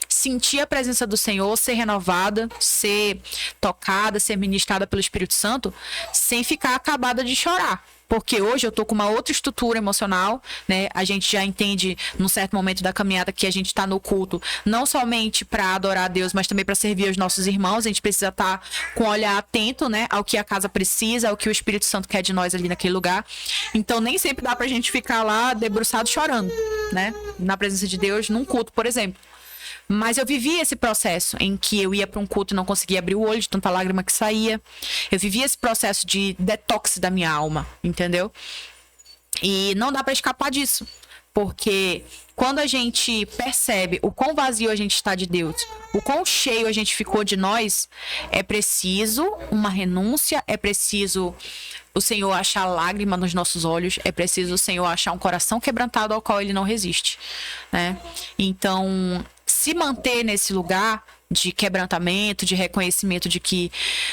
sentir a presença do Senhor, ser renovada, ser tocada, ser ministrada pelo Espírito Santo, sem ficar acabada de chorar. Porque hoje eu tô com uma outra estrutura emocional, né? A gente já entende, num certo momento da caminhada, que a gente tá no culto, não somente para adorar a Deus, mas também para servir os nossos irmãos. A gente precisa estar com o olhar atento, né? Ao que a casa precisa, ao que o Espírito Santo quer de nós ali naquele lugar. Então, nem sempre dá pra gente ficar lá debruçado chorando, né? Na presença de Deus, num culto, por exemplo. Mas eu vivi esse processo em que eu ia para um culto e não conseguia abrir o olho de tanta lágrima que saía. Eu vivi esse processo de detox da minha alma, entendeu? E não dá para escapar disso. Porque quando a gente percebe o quão vazio a gente está de Deus, o quão cheio a gente ficou de nós, é preciso uma renúncia, é preciso o Senhor achar lágrima nos nossos olhos, é preciso o Senhor achar um coração quebrantado ao qual ele não resiste, né? Então, se manter nesse lugar de quebrantamento, de reconhecimento de que,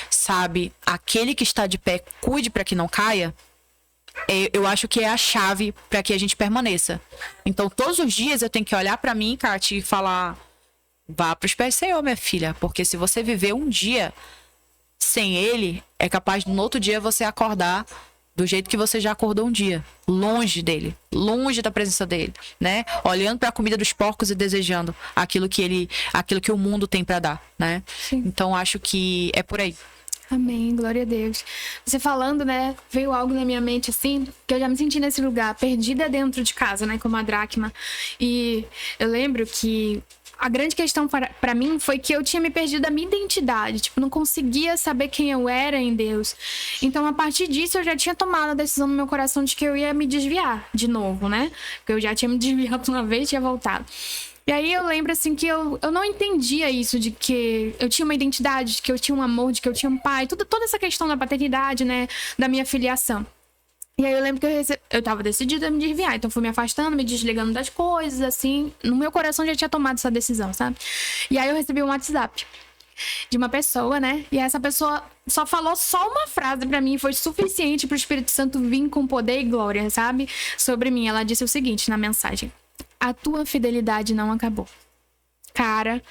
sabe, aquele que está de pé, cuide para que não caia, eu acho que é a chave para que a gente permaneça. Então, todos os dias eu tenho que olhar para mim, Kati, e falar: vá para os pés do Senhor, minha filha, porque se você viver um dia sem ele, é capaz de no outro dia você acordar do jeito que você já acordou um dia, longe dele, longe da presença dele, né? Olhando para a comida dos porcos e desejando aquilo que o mundo tem para dar, né? Sim. Então acho que é por aí. Amém, glória a Deus. Você falando, né, veio algo na minha mente assim, que eu já me senti nesse lugar, perdida dentro de casa, né, como a dracma. E eu lembro que a grande questão para mim foi que eu tinha me perdido da minha identidade. Tipo, não conseguia saber quem eu era em Deus. Então, a partir disso, eu já tinha tomado a decisão no meu coração de que eu ia me desviar de novo, né? Porque eu já tinha me desviado uma vez e tinha voltado. E aí eu lembro, assim, que eu não entendia isso de que eu tinha uma identidade, de que eu tinha um amor, de que eu tinha um pai. Toda essa questão da paternidade, né? Da minha filiação. E aí eu lembro que eu tava decidida a me desviar. Então fui me afastando, me desligando das coisas, assim. No meu coração já tinha tomado essa decisão, sabe? E aí eu recebi um WhatsApp de uma pessoa, né? E essa pessoa só falou uma frase pra mim. Foi suficiente pro Espírito Santo vir com poder e glória, sabe? Sobre mim. Ela disse o seguinte na mensagem: a tua fidelidade não acabou. cara,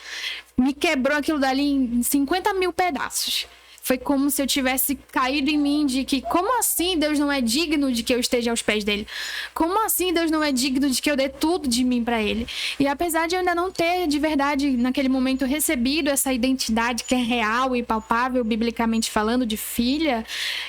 me quebrou aquilo dali em 50 mil pedaços. Foi como se eu tivesse caído em mim de que, como assim Deus não é digno de que eu esteja aos pés dele? Como assim Deus não é digno de que eu dê tudo de mim para ele? E apesar de eu ainda não ter de verdade naquele momento recebido essa identidade que é real e palpável, biblicamente falando, de filha,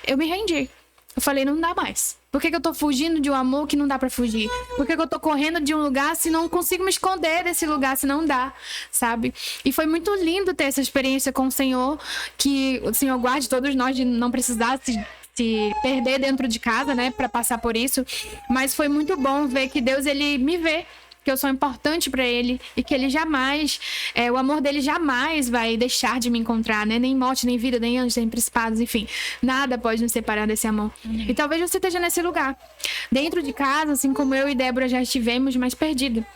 eu me rendi. Eu falei, não dá mais. Por que eu tô fugindo de um amor que não dá pra fugir? Por que eu tô correndo de um lugar se não consigo me esconder desse lugar, se não dá, sabe? E foi muito lindo ter essa experiência com o Senhor, que o Senhor guarde todos nós de não precisar se perder dentro de casa, né, pra passar por isso. Mas foi muito bom ver que Deus, ele me vê, que eu sou importante pra ele e que ele jamais, o amor dele jamais vai deixar de me encontrar, né? Nem morte, nem vida, nem anjos, nem principados, enfim. Nada pode nos separar desse amor. E talvez você esteja nesse lugar, dentro de casa, assim como eu e Débora já estivemos, mas perdida.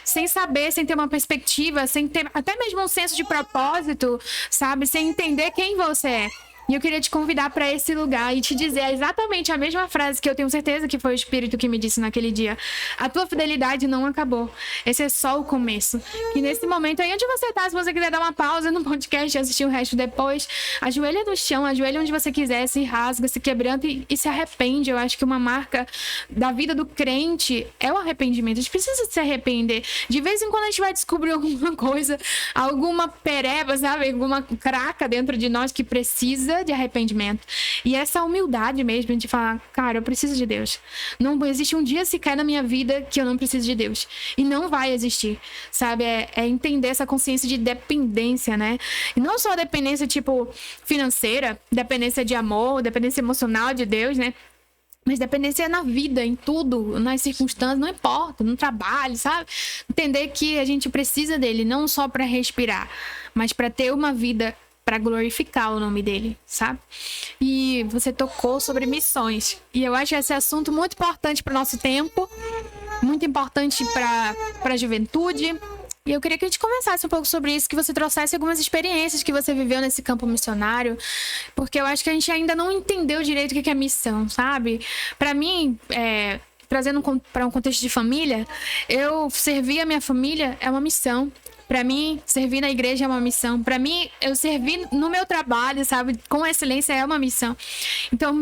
Sem saber, sem ter uma perspectiva, sem ter até mesmo um senso de propósito, sabe? Sem entender quem você é. E eu queria te convidar para esse lugar e te dizer exatamente a mesma frase que eu tenho certeza que foi o Espírito que me disse naquele dia. A tua fidelidade não acabou. Esse é só o começo. Que nesse momento aí onde você tá, se você quiser dar uma pausa no podcast e assistir o resto depois, ajoelha no chão, ajoelha onde você quiser, se rasga, se quebranta e se arrepende. Eu acho que uma marca da vida do crente é o arrependimento. A gente precisa se arrepender. De vez em quando a gente vai descobrir alguma coisa, alguma pereba, sabe? Alguma craca dentro de nós que precisa de arrependimento. E essa humildade mesmo de falar, cara, eu preciso de Deus. Não existe um dia sequer na minha vida que eu não preciso de Deus. E não vai existir, sabe? É entender essa consciência de dependência, né? E não só dependência, tipo, financeira, dependência de amor, dependência emocional de Deus, né? Mas dependência na vida, em tudo, nas circunstâncias, não importa, no trabalho, sabe? Entender que a gente precisa dele, não só para respirar, mas para ter uma vida para glorificar o nome dele, sabe? E você tocou sobre missões. E eu acho esse assunto muito importante para o nosso tempo, muito importante para a juventude. E eu queria que a gente conversasse um pouco sobre isso, que você trouxesse algumas experiências que você viveu nesse campo missionário, porque eu acho que a gente ainda não entendeu direito o que é missão, sabe? Para mim, trazendo para um contexto de família, eu servir a minha família é uma missão. Para mim, servir na igreja é uma missão. Para mim, eu servir no meu trabalho, sabe, com excelência é uma missão. Então,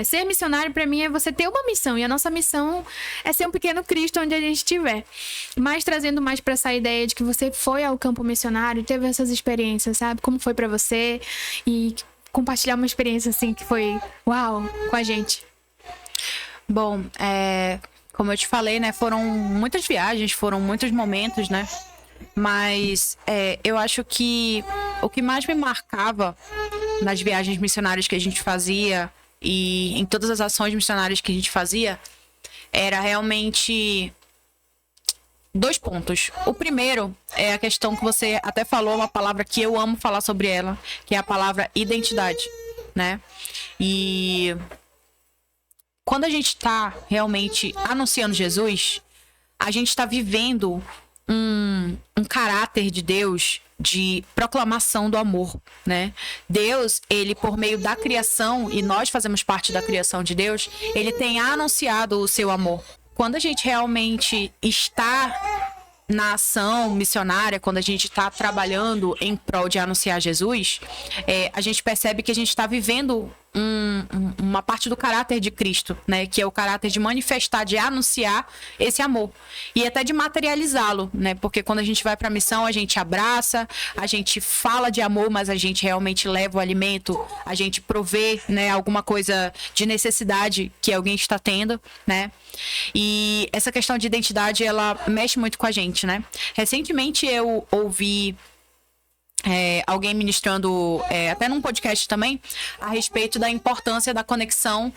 ser missionário para mim é você ter uma missão. E a nossa missão é ser um pequeno Cristo onde a gente estiver. Mas trazendo mais para essa ideia de que você foi ao campo missionário, teve essas experiências, sabe? Como foi para você? E compartilhar uma experiência assim que foi uau com a gente. Bom, como eu te falei, né? Foram muitas viagens, foram muitos momentos, né? Mas eu acho que o que mais me marcava nas viagens missionárias que a gente fazia e em todas as ações missionárias que a gente fazia era realmente 2 pontos. O primeiro é a questão que você até falou, uma palavra que eu amo falar sobre ela, que é a palavra identidade, né? E quando a gente está realmente anunciando Jesus, a gente está vivendo um caráter de Deus de proclamação do amor, né? Deus, ele por meio da criação, e nós fazemos parte da criação de Deus, ele tem anunciado o seu amor. Quando a gente realmente está na ação missionária, quando a gente está trabalhando em prol de anunciar Jesus, a gente percebe que a gente está vivendo uma parte do caráter de Cristo, né? Que é o caráter de manifestar, de anunciar esse amor e até de materializá-lo, né? Porque quando a gente vai para a missão, a gente abraça, a gente fala de amor, mas a gente realmente leva o alimento, a gente provê, né, alguma coisa de necessidade que alguém está tendo, né? E essa questão de identidade, ela mexe muito com a gente, né? Recentemente eu ouvi alguém ministrando, até num podcast também, a respeito da importância da conexão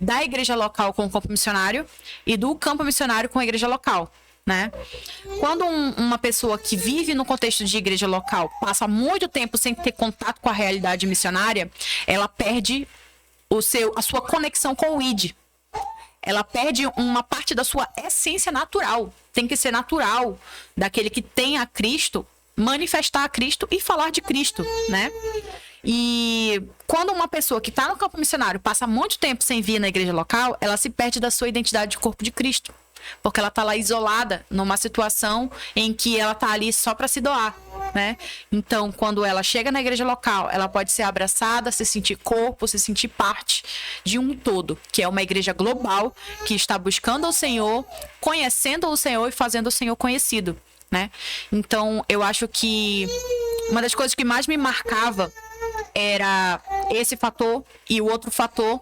da igreja local com o campo missionário e do campo missionário com a igreja local, né? Quando uma pessoa que vive no contexto de igreja local passa muito tempo sem ter contato com a realidade missionária, ela perde a sua conexão com o ID. Ela perde uma parte da sua essência natural. Tem que ser natural daquele que tem a Cristo, manifestar a Cristo e falar de Cristo, né? E quando uma pessoa que está no campo missionário passa muito tempo sem vir na igreja local, ela se perde da sua identidade de corpo de Cristo. porque ela tá lá isolada numa situação em que ela tá ali só para se doar, né? Então, quando ela chega na igreja local, ela pode ser abraçada, se sentir corpo, se sentir parte de um todo, que é uma igreja global que está buscando o Senhor, conhecendo o Senhor e fazendo o Senhor conhecido, né? Então, eu acho que uma das coisas que mais me marcava era esse fator, e o outro fator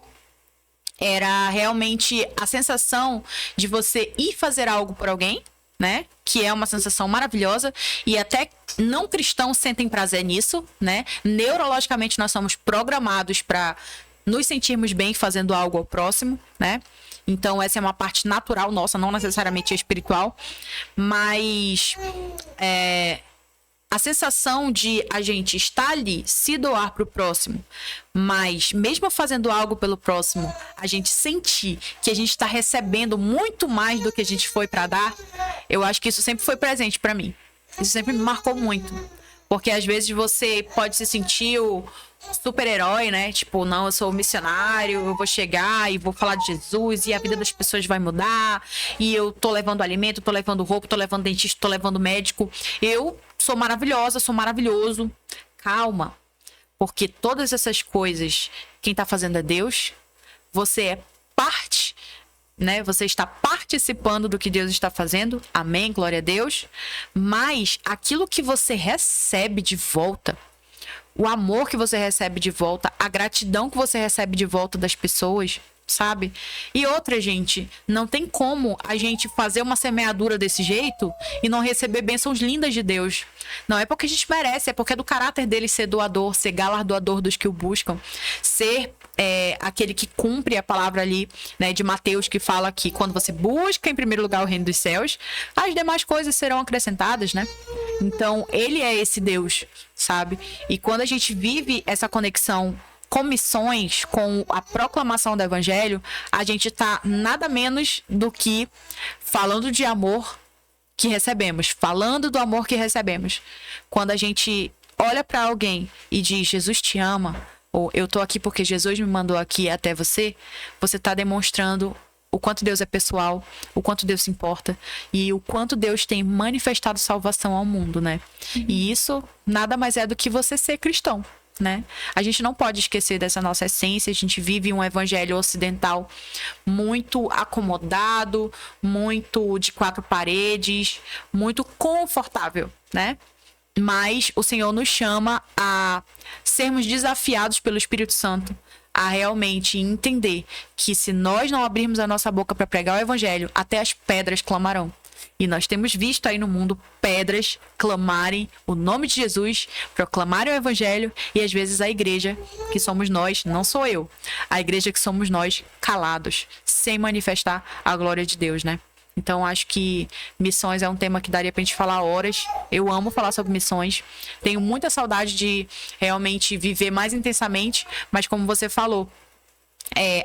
era realmente a sensação de você ir fazer algo por alguém, né? Que é uma sensação maravilhosa, e até não cristãos sentem prazer nisso, né? Neurologicamente nós somos programados para nos sentirmos bem fazendo algo ao próximo, né? Então essa é uma parte natural nossa, não necessariamente espiritual, mas a sensação de a gente estar ali, se doar para o próximo, mas mesmo fazendo algo pelo próximo, a gente sentir que a gente está recebendo muito mais do que a gente foi para dar, eu acho que isso sempre foi presente para mim. Isso sempre me marcou muito. Porque às vezes você pode se sentir o super-herói, né? Tipo, não, eu sou missionário, eu vou chegar e vou falar de Jesus e a vida das pessoas vai mudar. E eu tô levando alimento, tô levando roupa, tô levando dentista, tô levando médico. Eu sou maravilhosa, sou maravilhoso. Calma. Porque todas essas coisas, quem tá fazendo é Deus. Você é parte, né? Você está participando do que Deus está fazendo. Amém, glória a Deus. Mas aquilo que você recebe de volta, o amor que você recebe de volta, a gratidão que você recebe de volta das pessoas, sabe? E outra, gente, não tem como a gente fazer uma semeadura desse jeito e não receber bênçãos lindas de Deus. Não é porque a gente merece, é porque é do caráter dele ser doador, ser galardoador dos que o buscam, ser aquele que cumpre a palavra ali, né, de Mateus, que fala que quando você busca em primeiro lugar o reino dos céus, as demais coisas serão acrescentadas, né? Então, ele é esse Deus, sabe? E quando a gente vive essa conexão com missões, com a proclamação do evangelho, a gente tá nada menos do que falando de amor que recebemos, falando do amor que recebemos. Quando a gente olha para alguém e diz, Jesus te ama, ou eu tô aqui porque Jesus me mandou aqui até você, você tá demonstrando o quanto Deus é pessoal, o quanto Deus se importa e o quanto Deus tem manifestado salvação ao mundo, né? E isso nada mais é do que você ser cristão, né? A gente não pode esquecer dessa nossa essência. A gente vive um evangelho ocidental muito acomodado, muito de quatro paredes, muito confortável, né? Mas o Senhor nos chama a sermos desafiados pelo Espírito Santo a realmente entender que se nós não abrirmos a nossa boca para pregar o evangelho, até as pedras clamarão. E nós temos visto aí no mundo pedras clamarem o nome de Jesus, proclamarem o evangelho, e às vezes a igreja, que somos nós, não sou eu, a igreja que somos nós, calados, sem manifestar a glória de Deus, né? Então, acho que missões é um tema que daria pra gente falar horas. Eu amo falar sobre missões. Tenho muita saudade de realmente viver mais intensamente, mas como você falou,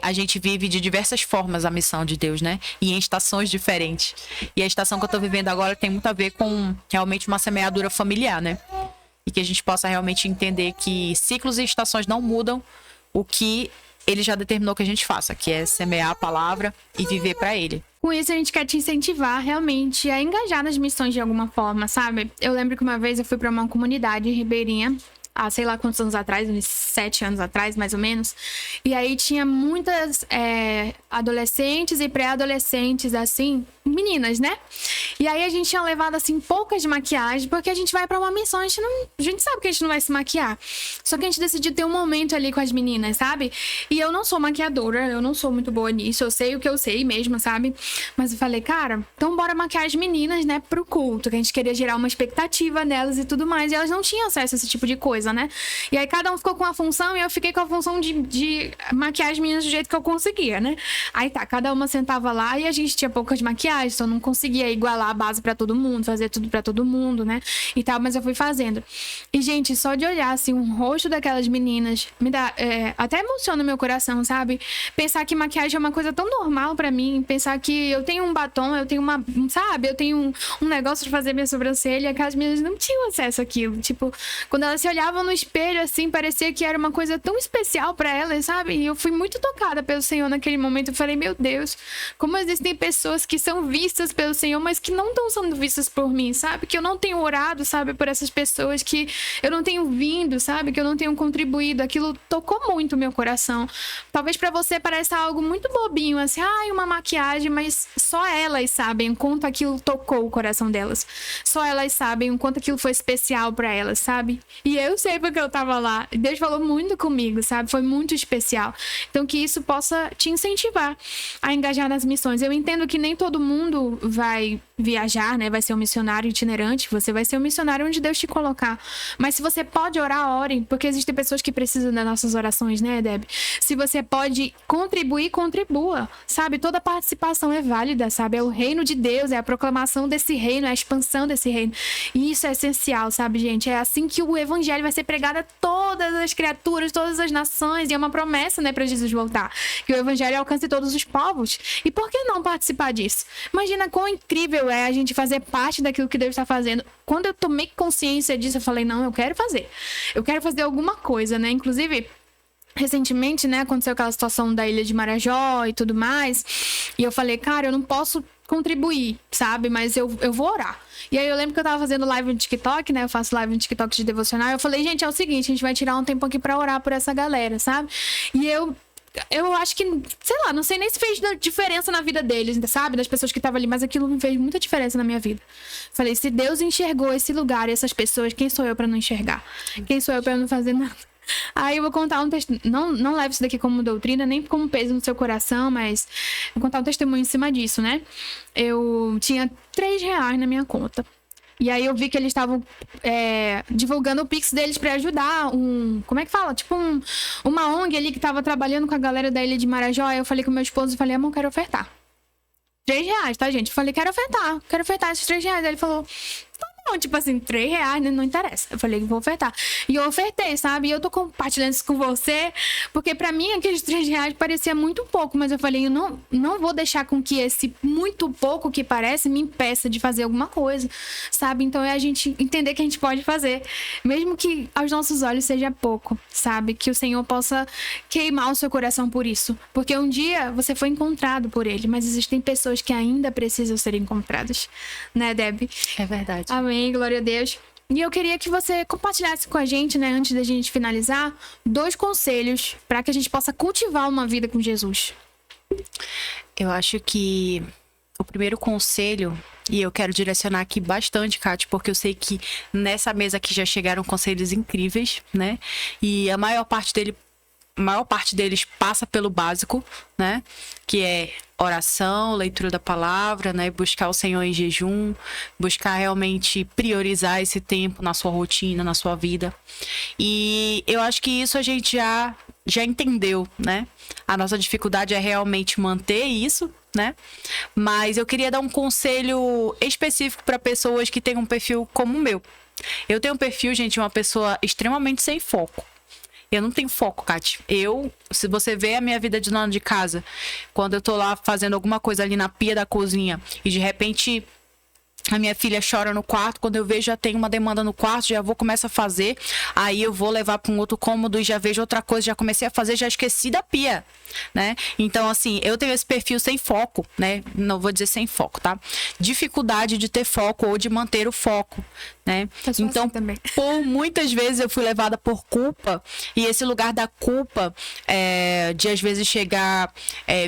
a gente vive de diversas formas a missão de Deus, né? E em estações diferentes. E a estação que eu tô vivendo agora tem muito a ver com realmente uma semeadura familiar, né? E que a gente possa realmente entender que ciclos e estações não mudam o que ele já determinou que a gente faça, que é semear a palavra e viver para ele. Com isso, a gente quer te incentivar realmente a engajar nas missões de alguma forma, sabe? Eu lembro que uma vez eu fui para uma comunidade em Ribeirinha, há sei lá quantos anos atrás, uns 7 anos atrás, mais ou menos. E aí tinha muitas adolescentes e pré-adolescentes, assim, meninas, né? E aí a gente tinha levado, assim, poucas de maquiagem, porque a gente vai pra uma missão, a gente sabe que a gente não vai se maquiar. Só que a gente decidiu ter um momento ali com as meninas, sabe? E eu não sou maquiadora, eu não sou muito boa nisso, eu sei o que eu sei mesmo, sabe? Mas eu falei, cara, então bora maquiar as meninas, né, pro culto, que a gente queria gerar uma expectativa nelas e tudo mais. E elas não tinham acesso a esse tipo de coisa, né? E aí cada um ficou com uma função e eu fiquei com a função de maquiar as meninas do jeito que eu conseguia, né? Aí tá, cada uma sentava lá e a gente tinha poucas maquiagens, então não conseguia igualar a base pra todo mundo, fazer tudo pra todo mundo, né? E tal, mas eu fui fazendo. E, gente, só de olhar, assim, o rosto daquelas meninas, me dá, até emociona o meu coração, sabe? Pensar que maquiagem é uma coisa tão normal pra mim, pensar que eu tenho um batom, eu tenho uma, sabe? Eu tenho um negócio de fazer minha sobrancelha, aquelas meninas não tinham acesso àquilo. Tipo, quando elas se olhavam no espelho, assim, parecia que era uma coisa tão especial pra elas, sabe? E eu fui muito tocada pelo Senhor naquele momento. Eu falei, meu Deus, como existem pessoas que são são vistas pelo Senhor, mas que não estão sendo vistas por mim, sabe? Que eu não tenho orado, sabe, por essas pessoas, que eu não tenho vindo, sabe? Que eu não tenho contribuído. Aquilo tocou muito o meu coração. Talvez pra você pareça algo muito bobinho, assim, uma maquiagem, mas só elas sabem o quanto aquilo tocou o coração delas. Só elas sabem o quanto aquilo foi especial pra elas, sabe? E eu sei porque eu tava lá. Deus falou muito comigo, sabe? Foi muito especial. Então, que isso possa te incentivar a engajar nas missões. Eu entendo que nem todo mundo vai viajar, né? Vai ser um missionário itinerante. Você vai ser um missionário onde Deus te colocar. Mas se você pode orar, ore. Porque existem pessoas que precisam das nossas orações, né, Deb? Se você pode contribuir, contribua. Sabe? Toda participação é válida, sabe? É o reino de Deus, é a proclamação desse reino, é a expansão desse reino. E isso é essencial, sabe, gente? É assim que o evangelho vai ser pregado a todas as criaturas, todas as nações. E é uma promessa, né, para Jesus voltar. Que o evangelho alcance todos os povos. E por que não participar disso? Imagina quão incrível é a gente fazer parte daquilo que Deus está fazendo. Quando eu tomei consciência disso, eu falei, não, eu quero fazer. Eu quero fazer alguma coisa, né? Inclusive, recentemente, né, aconteceu aquela situação da Ilha de Marajó e tudo mais. E eu falei, cara, eu não posso contribuir, sabe? Mas eu vou orar. E aí eu lembro que eu tava fazendo live no TikTok, né? Eu faço live no TikTok de devocional. Eu falei, gente, é o seguinte, a gente vai tirar um tempo aqui pra orar por essa galera, sabe? E eu acho que, sei lá, não sei nem se fez diferença na vida deles, sabe? Das pessoas que estavam ali, mas aquilo fez muita diferença na minha vida. Falei, se Deus enxergou esse lugar e essas pessoas, quem sou eu pra não enxergar? Quem sou eu pra não fazer nada? Aí eu vou contar um testemunho. Não leve isso daqui como doutrina, nem como peso no seu coração, mas vou contar um testemunho em cima disso, né? Eu tinha R$3 na minha conta. E aí eu vi que eles estavam divulgando o Pix deles pra ajudar como é que fala? Tipo uma ONG ali que tava trabalhando com a galera da Ilha de Marajó. Aí eu falei com meu esposo e falei, amor, quero ofertar. R$3, tá, gente? Eu falei, quero ofertar esses R$3. Aí ele falou, não, tipo assim, R$3, né? Não interessa. Eu falei, vou ofertar. E eu ofertei, sabe? E eu tô compartilhando isso com você, porque pra mim aqueles R$3 parecia muito pouco, mas eu falei, eu não vou deixar com que esse muito pouco que parece me impeça de fazer alguma coisa, sabe? Então é a gente entender que a gente pode fazer, mesmo que aos nossos olhos seja pouco, sabe? Que o Senhor possa queimar o seu coração por isso, porque um dia você foi encontrado por Ele, mas existem pessoas que ainda precisam ser encontradas, né, Deb? É verdade. Amém, glória a Deus. E eu queria que você compartilhasse com a gente, né, antes da gente finalizar, 2 conselhos para que a gente possa cultivar uma vida com Jesus. Eu acho que o primeiro conselho, e eu quero direcionar aqui bastante, Kátia, porque eu sei que nessa mesa aqui já chegaram conselhos incríveis, né? E a maior parte deles passa pelo básico, né? Que é oração, leitura da palavra, né? Buscar o Senhor em jejum, buscar realmente priorizar esse tempo na sua rotina, na sua vida. E eu acho que isso a gente já entendeu, né? A nossa dificuldade é realmente manter isso, né? Mas eu queria dar um conselho específico para pessoas que têm um perfil como o meu. Eu tenho um perfil, gente, de uma pessoa extremamente sem foco. Eu não tenho foco, Kátia. Se você vê a minha vida de dona de casa, quando eu tô lá fazendo alguma coisa ali na pia da cozinha e de repente a minha filha chora no quarto, quando eu vejo já tem uma demanda no quarto, já começar a fazer, aí eu vou levar para um outro cômodo e já vejo outra coisa, já comecei a fazer, já esqueci da pia, né? Então, assim, eu tenho esse perfil sem foco, né? Não vou dizer sem foco, tá? Dificuldade de ter foco ou de manter o foco, né? Então, também. Por muitas vezes eu fui levada por culpa, e esse lugar da culpa, de às vezes chegar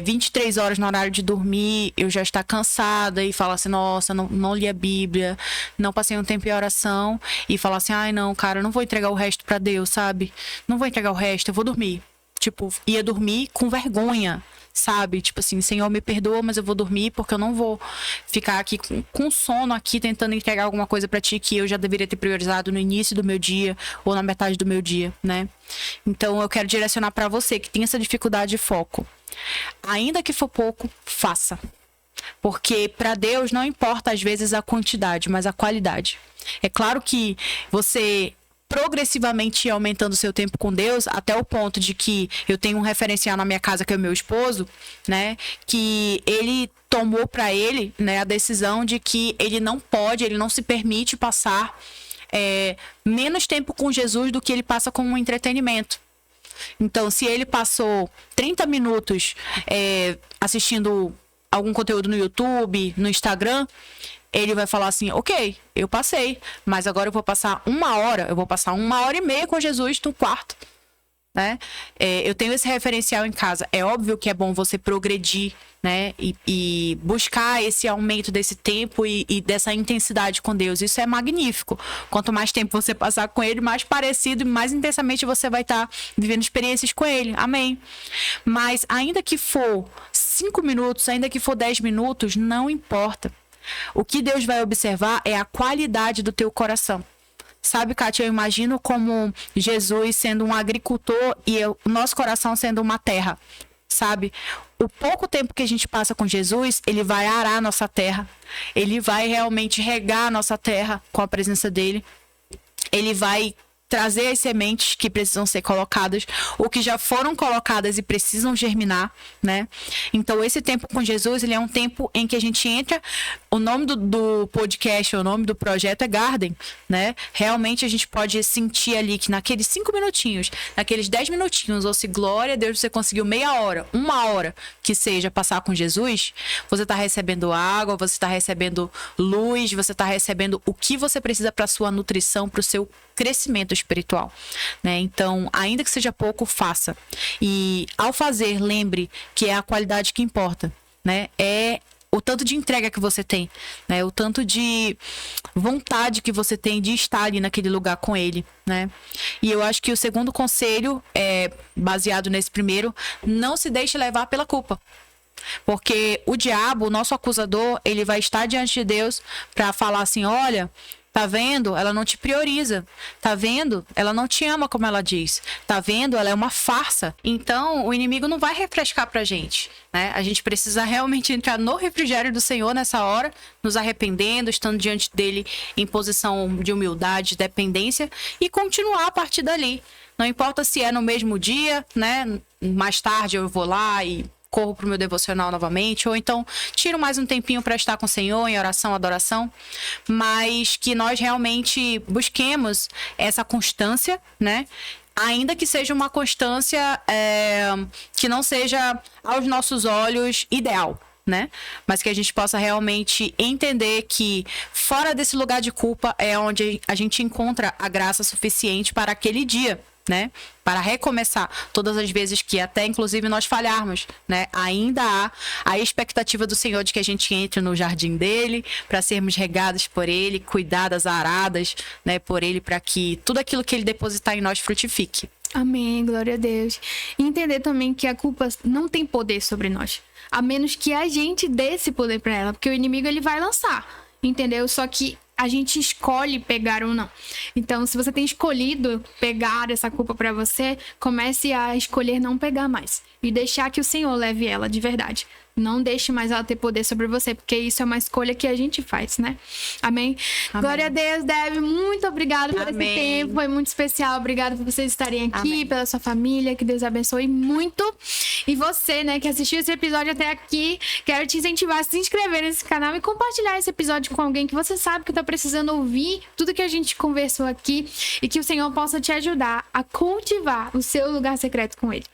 23 horas no horário de dormir, eu já estar cansada e falar assim, nossa, não li a Bíblia, não passei um tempo em oração, e falar assim, ai não, cara, eu não vou entregar o resto pra Deus, sabe? Não vou entregar o resto, eu vou dormir. Tipo, ia dormir com vergonha, sabe? Tipo assim, Senhor, me perdoa, mas eu vou dormir porque eu não vou ficar aqui com sono aqui tentando entregar alguma coisa pra ti que eu já deveria ter priorizado no início do meu dia ou na metade do meu dia, né? Então eu quero direcionar pra você que tem essa dificuldade de foco. Ainda que for pouco, faça. Porque para Deus não importa às vezes a quantidade, mas a qualidade. É claro que você progressivamente ir aumentando o seu tempo com Deus, até o ponto de que eu tenho um referencial na minha casa, que é o meu esposo, né? Que ele tomou para ele, né, a decisão de que ele não se permite passar menos tempo com Jesus do que ele passa com um entretenimento. Então, se ele passou 30 minutos assistindo algum conteúdo no YouTube, no Instagram, ele vai falar assim, ok, eu passei, mas agora eu vou passar 1 hora, eu vou passar 1h30 com Jesus no quarto, né? Eu tenho esse referencial em casa. É óbvio que é bom você progredir, né? E buscar esse aumento desse tempo e dessa intensidade com Deus. Isso é magnífico. Quanto mais tempo você passar com Ele, mais parecido e mais intensamente você vai estar vivendo experiências com Ele. Amém. Mas ainda que for 5 minutos, ainda que for 10 minutos, não importa. O que Deus vai observar é a qualidade do teu coração. Sabe, Kátia, eu imagino como Jesus sendo um agricultor e o nosso coração sendo uma terra, sabe? O pouco tempo que a gente passa com Jesus, ele vai arar a nossa terra. Ele vai realmente regar a nossa terra com a presença dele. Ele vai trazer as sementes que precisam ser colocadas, ou que já foram colocadas e precisam germinar, né? Então, esse tempo com Jesus, ele é um tempo em que a gente entra... O nome do podcast, o nome do projeto é Garden, né? Realmente a gente pode sentir ali que naqueles 5 minutinhos, naqueles 10 minutinhos, ou se glória a Deus, você conseguiu meia hora, 1 hora, que seja passar com Jesus, você está recebendo água, você está recebendo luz, você está recebendo o que você precisa para sua nutrição, para o seu crescimento espiritual, né? Então, ainda que seja pouco, faça. E ao fazer, lembre que é a qualidade que importa, né? É o tanto de entrega que você tem, né? O tanto de vontade que você tem de estar ali naquele lugar com ele, né? E eu acho que o segundo conselho é baseado nesse primeiro: não se deixe levar pela culpa. Porque o diabo, o nosso acusador, ele vai estar diante de Deus para falar assim: olha, tá vendo? Ela não te prioriza. Tá vendo? Ela não te ama como ela diz. Tá vendo? Ela é uma farsa. Então, o inimigo não vai refrescar pra gente, né? A gente precisa realmente entrar no refrigério do Senhor nessa hora, nos arrependendo, estando diante dele em posição de humildade, de dependência, e continuar a partir dali. Não importa se é no mesmo dia, né? Mais tarde eu vou lá e corro pro meu devocional novamente, ou então tiro mais um tempinho para estar com o Senhor em oração, adoração, mas que nós realmente busquemos essa constância, né? Ainda que seja uma constância que não seja aos nossos olhos ideal, né? Mas que a gente possa realmente entender que fora desse lugar de culpa é onde a gente encontra a graça suficiente para aquele dia, né? Para recomeçar todas as vezes que até inclusive nós falharmos, né? Ainda há a expectativa do Senhor de que a gente entre no jardim dele, para sermos regados por ele, cuidadas, aradas, né, por ele, para que tudo aquilo que ele depositar em nós frutifique. Amém, glória a Deus. E entender também que a culpa não tem poder sobre nós, a menos que a gente dê esse poder para ela, porque o inimigo ele vai lançar, entendeu? Só que a gente escolhe pegar ou não. Então, se você tem escolhido pegar essa culpa para você, comece a escolher não pegar mais e deixar que o Senhor leve ela de verdade. Não deixe mais ela ter poder sobre você, porque isso é uma escolha que a gente faz, né? Amém? Amém. Glória a Deus, Deb. Muito obrigada por esse tempo. Foi muito especial. Obrigada por vocês estarem aqui, amém, pela sua família. Que Deus abençoe muito. E você, né, que assistiu esse episódio até aqui, quero te incentivar a se inscrever nesse canal e compartilhar esse episódio com alguém que você sabe que tá precisando ouvir tudo que a gente conversou aqui, e que o Senhor possa te ajudar a cultivar o seu lugar secreto com Ele.